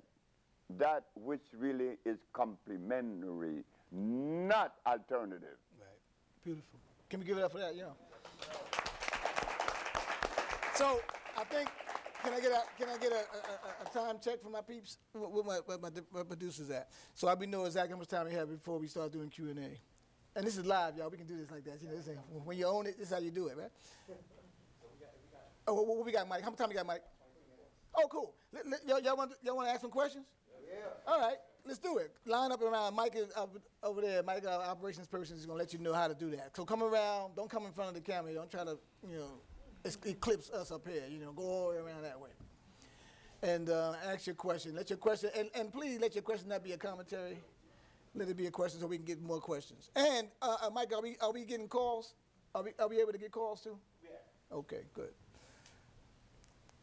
that which really is complementary, not alternative. Right. Beautiful. Can we give it up for that? Yeah. So I think, can I get a time check from my peeps? Where my producers at? So we know exactly how much time we have before we start doing Q&A. And this is live, y'all. We can do this like that. This ain't, when you own it, this is how you do it, right? Oh, what we got, Mike? How much time we got, Mike? Oh, cool. Y'all want to ask some questions? Yeah. All right, let's do it. Line up around. Mike is over there. Mike, our operations person, is going to let you know how to do that. So come around. Don't come in front of the camera. Don't try to, eclipse us up here, go all the way around that way. And ask your question. Let your question, and please let your question not be a commentary. Let it be a question so we can get more questions. And Mike, are we getting calls? Are we able to get calls too? Yeah. Okay, good.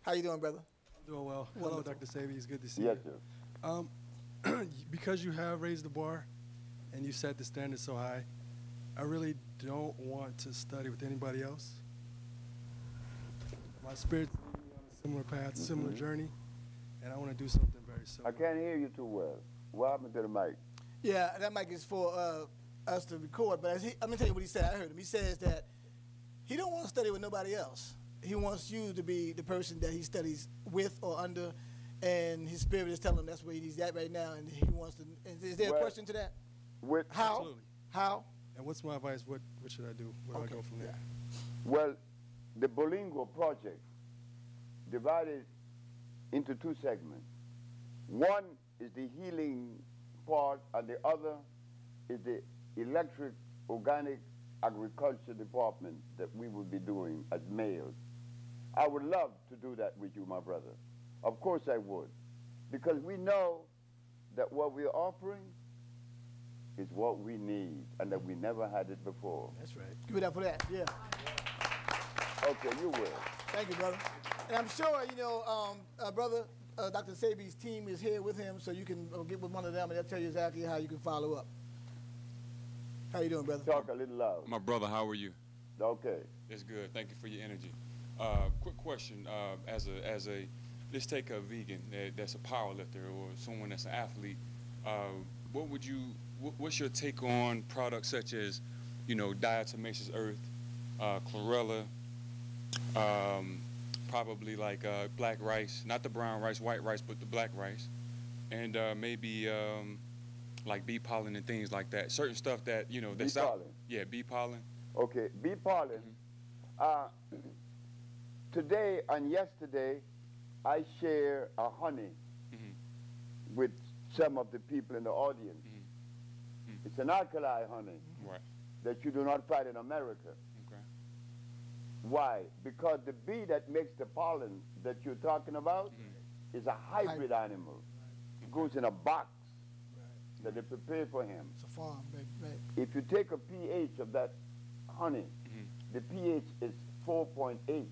How you doing, brother? I'm doing well. Hello, Dr. Sebi. It's good to see Yes, you. sir. Because you have raised the bar and you set the standard so high, I really don't want to study with anybody else. My spirit's leading me on a similar path, similar journey, and I want to do something very similar. I can't hear you too well. What happened to the mic? Yeah, that mic is for us to record, but I'm going to tell you what he said. I heard him. He says that he don't want to study with nobody else. He wants you to be the person that he studies with or under, and his spirit is telling him that's where he's at right now, and he wants to. Is there a question to that? How? Absolutely. How? And what's my advice? What should I do? Where do I go from there? Well, the Bolingo project divided into 2 segments. One is the healing part, and the other is the electric organic agriculture department that we will be doing as males. I would love to do that with you, my brother. Of course I would, because we know that what we're offering is what we need, and that we never had it before. That's right. Give it up for that. Yeah. Okay, you will. Thank you, brother. And I'm sure, brother, Dr. Sebi's team is here with him, so you can get with one of them, and they'll tell you exactly how you can follow up. How you doing, brother? Talk a little loud. My brother, how are you? Okay. It's good. Thank you for your energy. Quick question. Let's take a vegan that's a power lifter or someone that's an athlete. What's your take on products such as, diatomaceous earth, chlorella, probably like black rice, not the brown rice, white rice, but the black rice, and maybe like bee pollen and things like that. Certain stuff that, that's bee out. pollen? Yeah, bee pollen. Okay, bee pollen. Today and yesterday, I share a honey with some of the people in the audience. It's an alkali honey Right. that you do not find in America. Okay. Why? Because the bee that makes the pollen that you're talking about is a hybrid animal. It goes in a box that they prepare for him. It's a farm, right? If you take a pH of that honey, the pH is 4.8.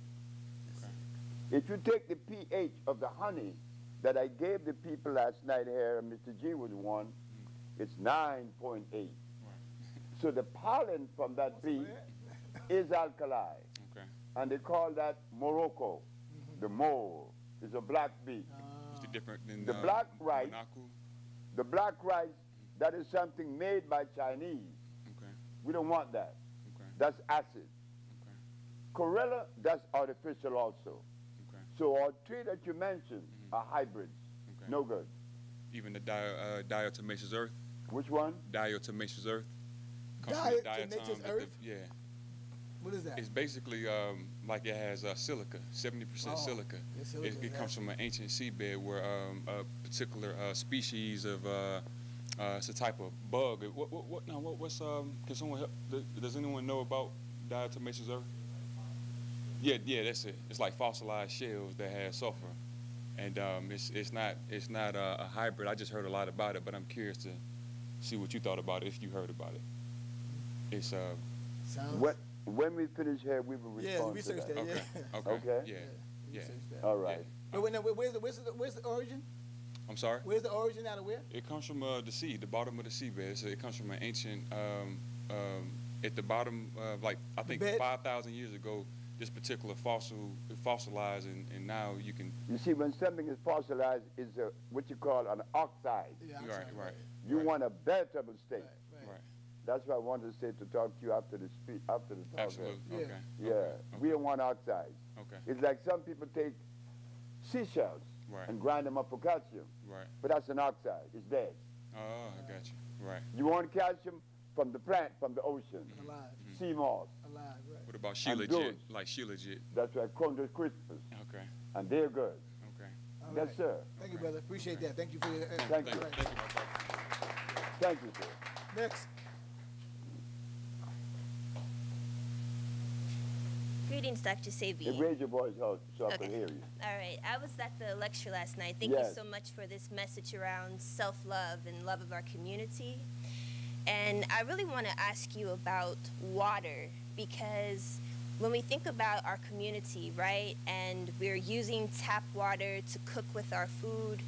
If you take the pH of the honey that I gave the people last night here, and Mr. G was one, it's 9.8. So the pollen from that bee is alkali. Okay. And they call that Morocco. The mole is a black bee. What's the different than The black rice, Wanique? the black rice, that is something made by Chinese. Okay. We don't want that. Okay. That's acid. Okay. Chlorella, that's artificial also. Okay. So all three that you mentioned are hybrids. Okay. No good. Even the diatomaceous earth. Which one? Diatomaceous earth. Comes from the Diatomaceous diatom that earth? yeah. What is that? It's basically like it has silica, 70% silica. yeah, silica, It comes from an ancient seabed where a particular species of it's a type of bug. What's can someone help? Does anyone know about diatomaceous earth? Yeah, that's it. It's like fossilized shells that have sulfur, and it's not a hybrid. I just heard a lot about it, but I'm curious to see what you thought about it if you heard about it. It's Sounds. When we finish here, we will respond to research that. that. okay, Yeah. okay, Okay. yeah. Research that. All right. But where's the origin? I'm sorry. Where's the origin out of where? It comes from the sea, the bottom of the seabed. So it comes from an ancient, at the bottom, like I think bed? 5,000 years ago, this particular fossil fossilized, and now you can. You see, when something is fossilized, it's what you call an oxide. Yeah, I'm Right, sorry. right, You right. want a vegetable state. Right. That's what I wanted to say to talk to you after the talk. Absolutely. Yeah. Okay. Yeah, Okay. we don't want oxides. Okay. It's like some people take seashells Right. and grind them up for calcium, Right. but that's an oxide. It's dead. Oh, I got you. Right. You want calcium from the plant, from the ocean. Alive. Sea moss. Alive, right. What about And shilajit? those. Like shilajit. That's why Chondrus crispus, Okay. and they're good. Okay. All Yes, right. sir. Thank you, brother. Appreciate that. Thank you for your. Thank you. Thank you, my brother. Thank you, sir. Next. Greetings, Dr. Sebi. Hey, raise your voice so I can Okay. hear you. All right. I was at the lecture last night. Thank Yes. you so much for this message around self-love and love of our community. And I really want to ask you about water, because when we think about our community, right, and we're using tap water to cook with our food,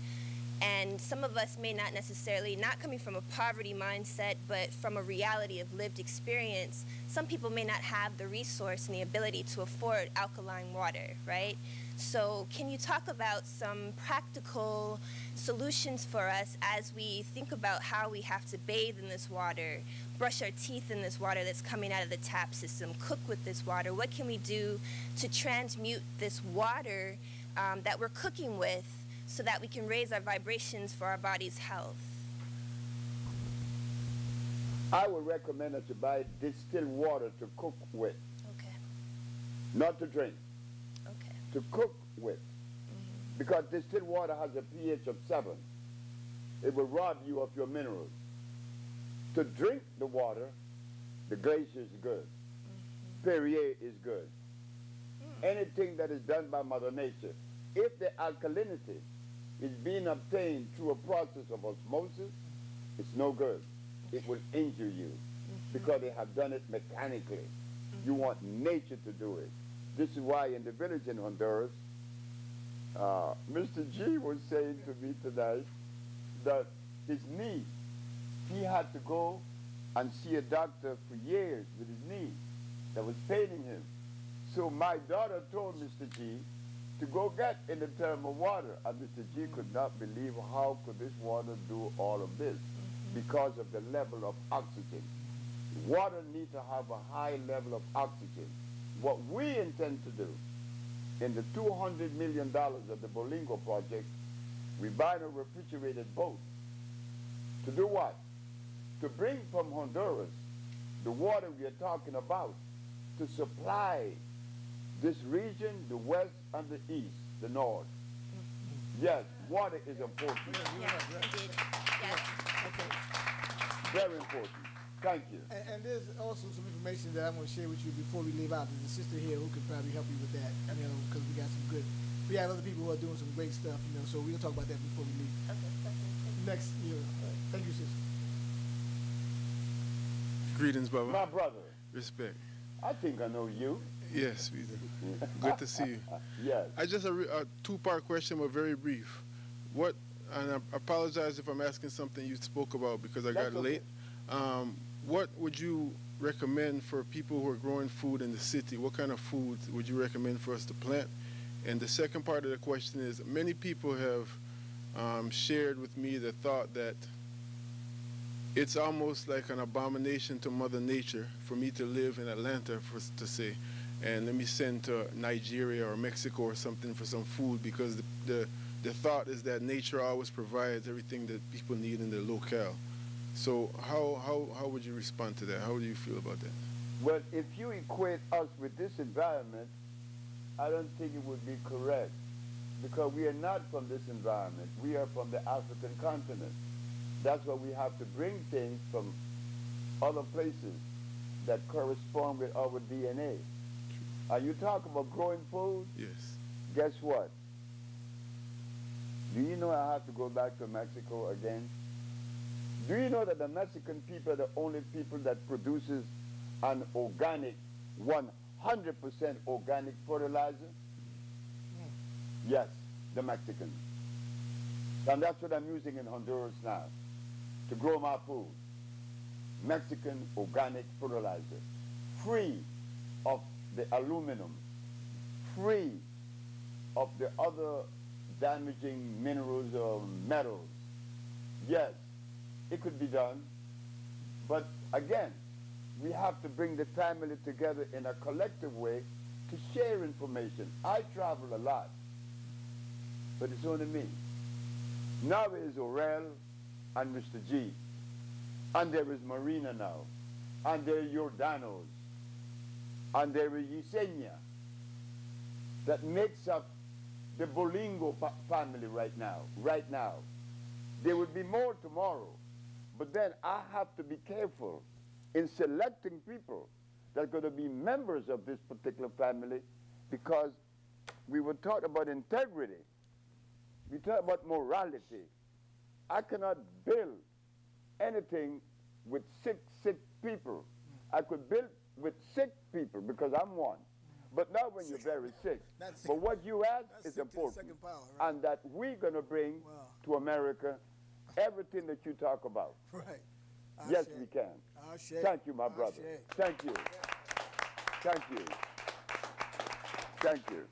and some of us may not necessarily, not coming from a poverty mindset, but from a reality of lived experience, some people may not have the resource and the ability to afford alkaline water, right? So can you talk about some practical solutions for us as we think about how we have to bathe in this water, brush our teeth in this water that's coming out of the tap system, cook with this water? What can we do to transmute this water that we're cooking with so that we can raise our vibrations for our body's health? I would recommend that you buy distilled water to cook with, Okay, not to drink, okay. to cook with. Because distilled water has a pH of 7. It will rob you of your minerals. To drink the water, the glacier is good. Perrier is good. Anything that is done by Mother Nature, if the alkalinity is being obtained through a process of osmosis, it's no good. It will injure you because they have done it mechanically. You want nature to do it. This is why in the village in Honduras, Mr. G was saying to me tonight that his knee, he had to go and see a doctor for years with his knee that was paining him. So my daughter told Mr. G to go get in the thermal water, and Mr. G could not believe how could this water do all of this because of the level of oxygen. Water needs to have a high level of oxygen. What we intend to do in the $200 million of the Bolingo project, we buy a refrigerated boat. To do what? To bring from Honduras the water we are talking about, to supply this region, the west and the east, the north. Yes, water is important. Yeah, indeed. Yes. Okay. Very important. Thank you. And there's also some information that I'm going to share with you before we leave out. There's a sister here who could probably help you with that, you know, because we got some good. We have other people who are doing some great stuff, you know. So we'll talk about that before we leave. Okay. Next, you know, thank you, sister. Greetings, brother. My brother, Respect. I think I know you. Yes, we do. Good to see you. Yes. I just a two-part question, but very brief. What? And I apologize if I'm asking something you spoke about because I got That's okay. late. What would you recommend for people who are growing food in the city? What kind of foods would you recommend for us to plant? And the second part of the question is, many people have shared with me the thought that it's almost like an abomination to Mother Nature for me to live in Atlanta, to say, and let me send to Nigeria or Mexico or something for some food, because the thought is that nature always provides everything that people need in their locale. So how would you respond to that? How do you feel about that? Well, if you equate us with this environment, I don't think it would be correct, because we are not from this environment. We are from the African continent. That's why we have to bring things from other places that correspond with our DNA. You talk about growing food? Yes. Guess what? Do you know I have to go back to Mexico again? Do you know that the Mexican people are the only people that produces an organic, 100% organic fertilizer? Yes, the Mexicans. And that's what I'm using in Honduras now to grow my food. Mexican organic fertilizer, free of the aluminum, free of the other damaging minerals or metals. Yes, it could be done, but again, we have to bring the family together in a collective way to share information. I travel a lot, but it's only me. Now there is Orel and Mr. G, and there is Marina now, and there are Jordanos, and there is Yesenia, that makes up the Bolingo family right now. There will be more tomorrow, but then I have to be careful in selecting people that are going to be members of this particular family, because we were taught about integrity. We talk about morality. I cannot build anything with sick people. I could build with sick people because I'm one. But not when you're very sick. But what you ask is important. Power, right? And that we're going to bring Wow. to America everything that you talk about. Right. Yes, we can. Thank you, my brother. Thank you. Thank you. Thank you.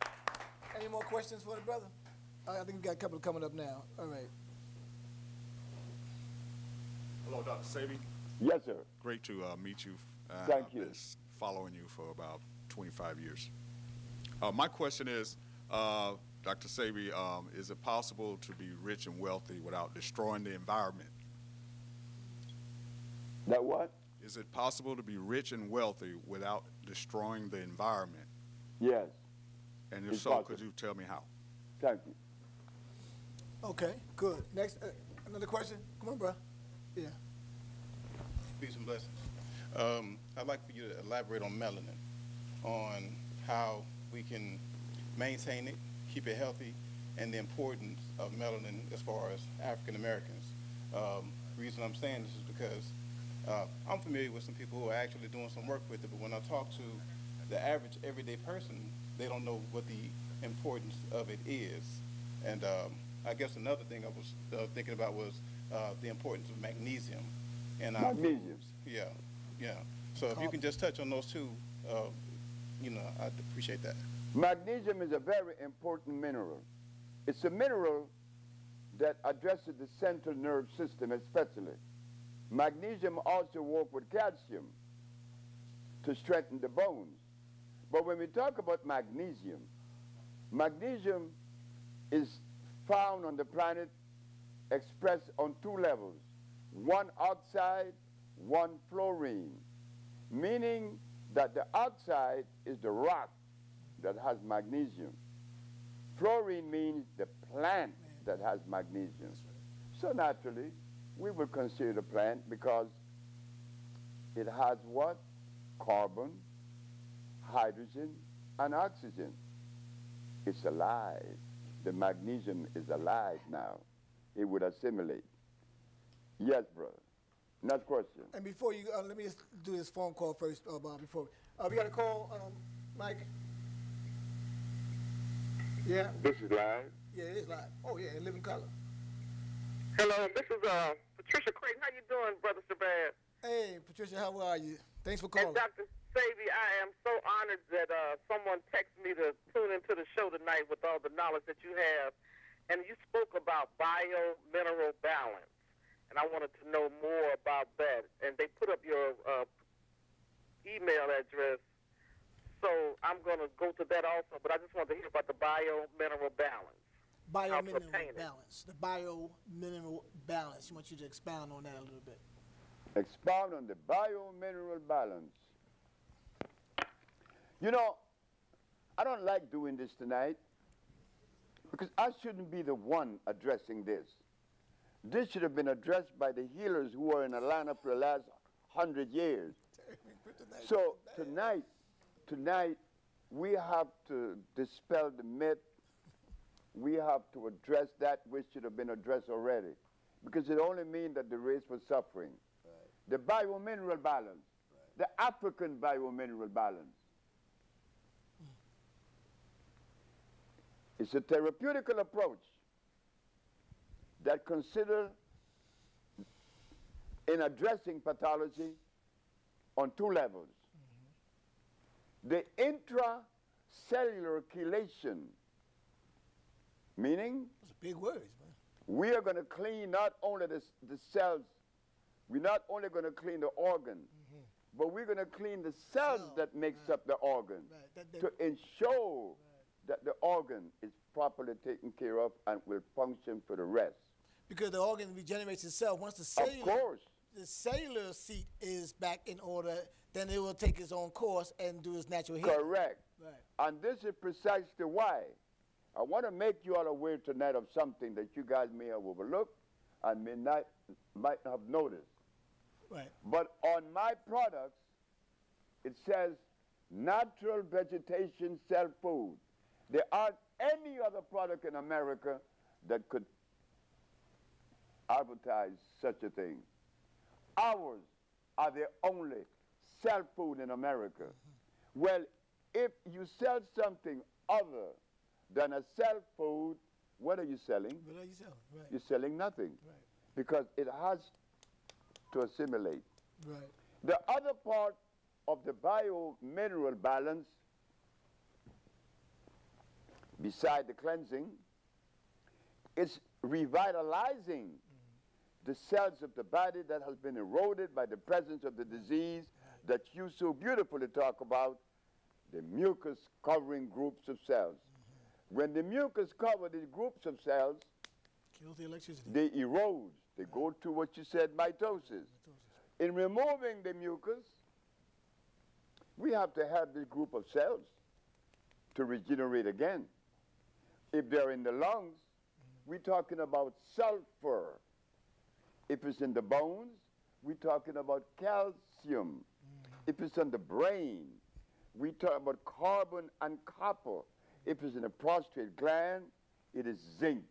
Any more questions for the brother? I think we got a couple coming up now. All right. Hello, Dr. Sebi. Yes, sir. Great to meet you. Thank I've you. been following you for about 25 years. My question is, Dr. Sebi, is it possible to be rich and wealthy without destroying the environment? That what? Is it possible to be rich and wealthy without destroying the environment? Yes. And if It's so, possible. could you tell me how? Thank you. Okay, good. Next, another question? Come on, bro. Yeah. Peace and blessings. I'd like for you to elaborate on melanin, on how we can maintain it, keep it healthy, and the importance of melanin as far as African Americans. Reason I'm saying this is because I'm familiar with some people who are actually doing some work with it, but when I talk to the average everyday person, they don't know what the importance of it is. And I guess another thing I was thinking about was the importance of magnesium in our Magnesium. foods. Yeah. So if you can just touch on those two, I'd appreciate that. Magnesium is a very important mineral. It's a mineral that addresses the central nerve system especially. Magnesium also works with calcium to strengthen the bones. But when we talk about magnesium, magnesium is found on the planet expressed on two levels, one oxide, one fluorine. meaning that the oxide is the rock that has magnesium. Fluorine means the plant that has magnesium. So naturally, we would consider the plant because it has what? Carbon, hydrogen, and oxygen. It's alive. The magnesium is alive now. It would assimilate. Yes, brother. Next question. And before you, let me just do this phone call first, Bob. Before we got a call, Mike. Yeah. This is live. Yeah, it is live. Oh yeah, in living color. Hello, this is Patricia Creighton. How you doing, Brother Sebi? Hey, Patricia, how are you? Thanks for calling. And Dr. Sebi, I am so honored that someone texted me to tune into the show tonight with all the knowledge that you have. And you spoke about bio-mineral balance. And I wanted to know more about that. And they put up your email address. So I'm going to go to that also. But I just wanted to hear about the bio-mineral balance. Bio-mineral balance. The bio-mineral balance. I want you to expound on that a little bit. Expound on the bio-mineral balance. You know, I don't like doing this tonight because I shouldn't be the one addressing this. This should have been addressed by the healers who are in Atlanta for the last 100 years. So tonight, we have to dispel the myth. We have to address that which should have been addressed already, because it only means that the race was suffering. Right. The bio-mineral balance, the African bio-mineral balance. It's a therapeutical approach that considers in addressing pathology on two levels. The intracellular chelation, meaning those are big words, man. We are going to clean not only the cells, we're not only going to clean the organ, but we're going to clean the cells that makes up the organ to ensure that the organ is properly taken care of and will function for the rest. Because the organ regenerates itself. Once the cellular seat is back in order, then it will take its own course and do its natural healing. Correct. Right. And this is precisely why I want to make you all aware tonight of something that you guys may have overlooked and might not have noticed. Right. But on my products, it says natural vegetation cell food. There aren't any other product in America that could advertise such a thing. Ours are the only cell food in America. Well, if you sell something other than a cell food, what are you selling? What are you selling? Right. You're selling nothing. Right. Because it has to assimilate. Right. The other part of the bio-mineral balance, beside the cleansing, is revitalizing the cells of the body that has been eroded by the presence of the disease that you so beautifully talk about, the mucus covering groups of cells. When the mucus cover these groups of cells, kills the electricity. They erode. They go to what you said, mitosis. In removing the mucus, we have to have this group of cells to regenerate again. If they're in the lungs, we're talking about sulfur. If it's in the bones, we're talking about calcium. If it's in the brain, we talk about carbon and copper. If it's in the prostate gland, it is zinc.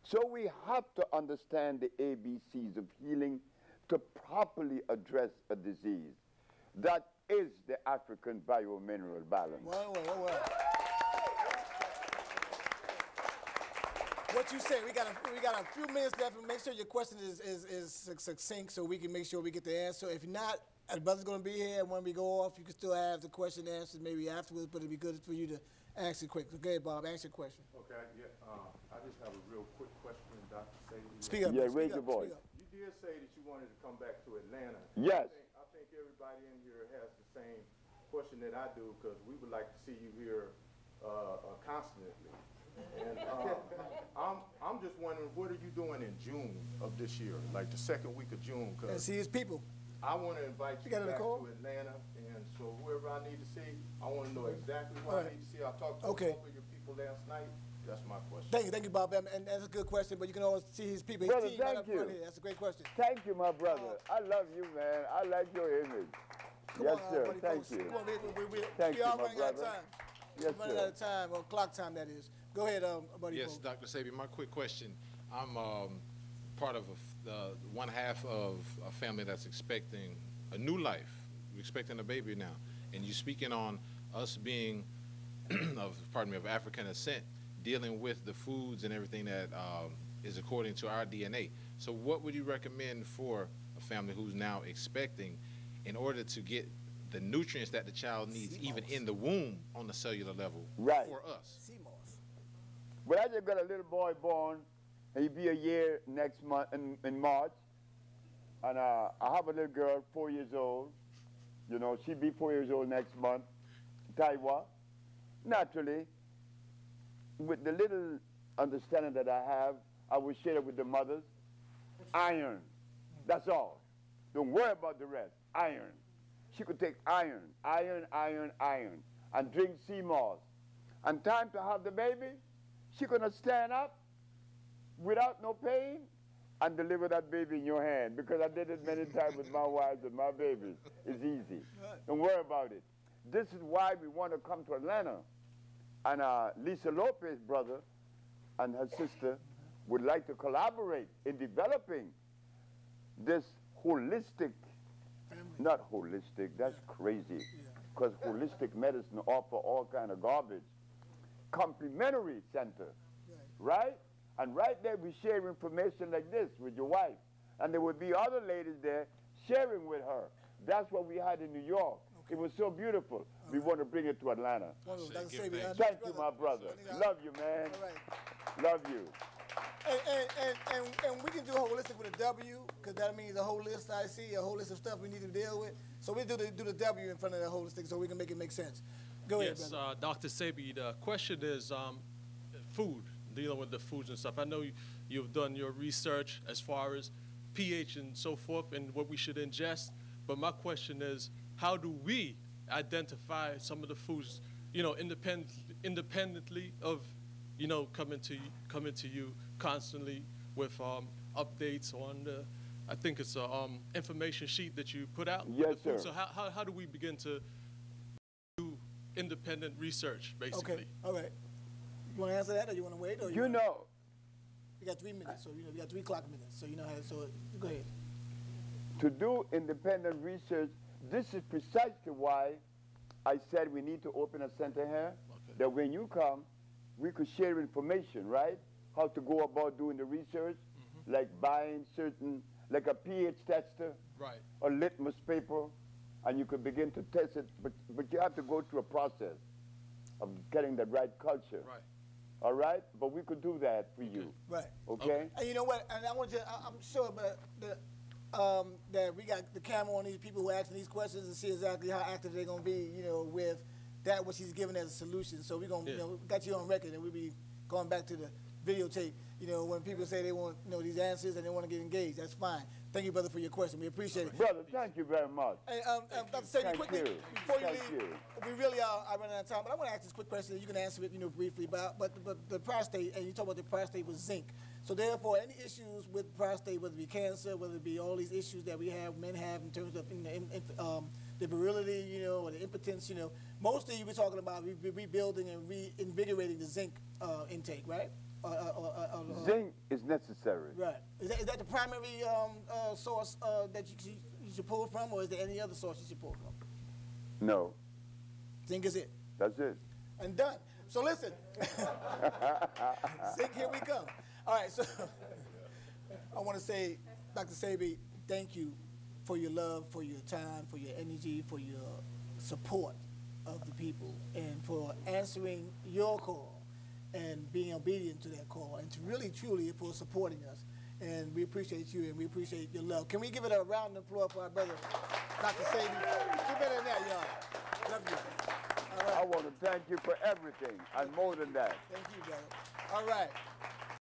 So we have to understand the ABCs of healing to properly address a disease. That is the African bio-mineral balance. Well. What you say? We got a few minutes left. Make sure your question is succinct so we can make sure we get the answer. If not, the brother's going to be here, and when we go off, you can still have the question answered maybe afterwards, but it'd be good for you to answer quick. Okay, Bob, answer your question. Okay, yeah. I just have a real quick question, Dr. Sebi. Speak up. Yeah, raise your voice. You did say that you wanted to come back to Atlanta. Yes. I think everybody in here has the same question that I do, because we would like to see you here constantly. And I'm just wondering, what are you doing in June of this year, like the second week of June? And see his people. I want to invite you got a back call? to Atlanta, and so whoever I need to see, I want to know exactly who I need to see. I talked to Okay. some of your people last night. That's my question. Thank you, Bob. And that's a good question, but you can always see his people. His Brother, team right thank up front you. here. That's a great question. Thank you, my brother. I love you, man. I like your image. Come Yes, on, sir. buddy, Thank folks. you. Come on, Thank we you, are my running out of brother. time. Yes, We're running sir. out of time, or clock time, that is. Go ahead, buddy. Yes, folks. Dr. Sebi, my quick question. I'm part of one half of a family that's expecting a new life. We're expecting a baby now. And you're speaking on us being of African descent, dealing with the foods and everything that is according to our DNA. So what would you recommend for a family who's now expecting in order to get the nutrients that the child needs even in the womb on the cellular level for us? Well, I just got a little boy born, and he'll be a year next month in March. And I have a little girl, 4 years old. You know, she'll be 4 years old next month, Taiwa. Naturally, with the little understanding that I have, I will share it with the mothers. Iron, that's all. Don't worry about the rest. Iron. She could take iron, and drink sea moss. And time to have the baby, she gonna stand up without no pain and deliver that baby in your hand, because I did it many times with my wives and my babies. It's easy. Don't worry about it. This is why we want to come to Atlanta. And Lisa Lopez's brother and her sister would like to collaborate in developing this holistic, not holistic, that's crazy, because holistic medicine offer all kind of garbage, complementary center, right? And right there we share information like this with your wife. And there would be other ladies there sharing with her. That's what we had in New York. It was so beautiful. We want to bring it to Atlanta. Thank you, my brother. Love you, man. Love you. And we can do holistic with a W, because that means a whole list. I see a whole list of stuff we need to deal with. So we do the W in front of the holistic, so we can make it make sense. Go ahead, yes, brother. Dr. Sebi, the question is food, dealing with the foods and stuff. I know you've done your research as far as pH and so forth and what we should ingest, but my question is, how do we identify some of the foods, you know, independently of, you know, coming to you constantly with updates on the, I think it's a information sheet that you put out. Yes, with the food. sir. So how do we begin to do independent research, basically? Okay, all right. You want to answer that, or you want to wait? Or You know. You got 3 minutes, so you know we got 3 clock minutes, so you know how. So go ahead. To do independent research, this is precisely why I said we need to open a center here, that when you come, we could share information, right? How to go about doing the research, like buying certain, like a pH tester, right, or litmus paper, and you could begin to test it, but you have to go through a process of getting the right culture. Right. All right? But we could do that for you. Right. Okay? And you know what? And I want you. I'm sure, but that we got the camera on these people who are asking these questions and see exactly how active they're gonna be. You know, with that what she's giving as a solution. So we're gonna, you know, got you on record, and we'll be going back to the videotape. You know, when people say they want, you know, these answers and they want to get engaged, that's fine. Thank you, brother, for your question. We appreciate it. Brother, thank you very much. Hey, Dr. Sebi, quickly, before you leave, we really are running out of time, but I want to ask this quick question. You can answer it, you know, briefly. But the prostate, and you talk about the prostate with zinc. So therefore, any issues with prostate, whether it be cancer, whether it be all these issues that we have, men have in terms of, you know, the virility, you know, or the impotence, you know, mostly you were talking about rebuilding and reinvigorating the zinc intake, right? Zinc is necessary. Right. Is that the primary source that you should pull from, or is there any other source you should pull from? No. Zinc is it. That's it. And done. So listen. Zinc, here we come. All right, so I want to say, Dr. Sebi, thank you for your love, for your time, for your energy, for your support of the people, and for answering your call and being obedient to that call, and to really, truly, for supporting us. And we appreciate you, and we appreciate your love. Can we give it a round of applause for our brother, Dr. Sebi? Do better than that, y'all. Love you. All right. I want to thank you for everything, and more than that. Thank you, brother. All right.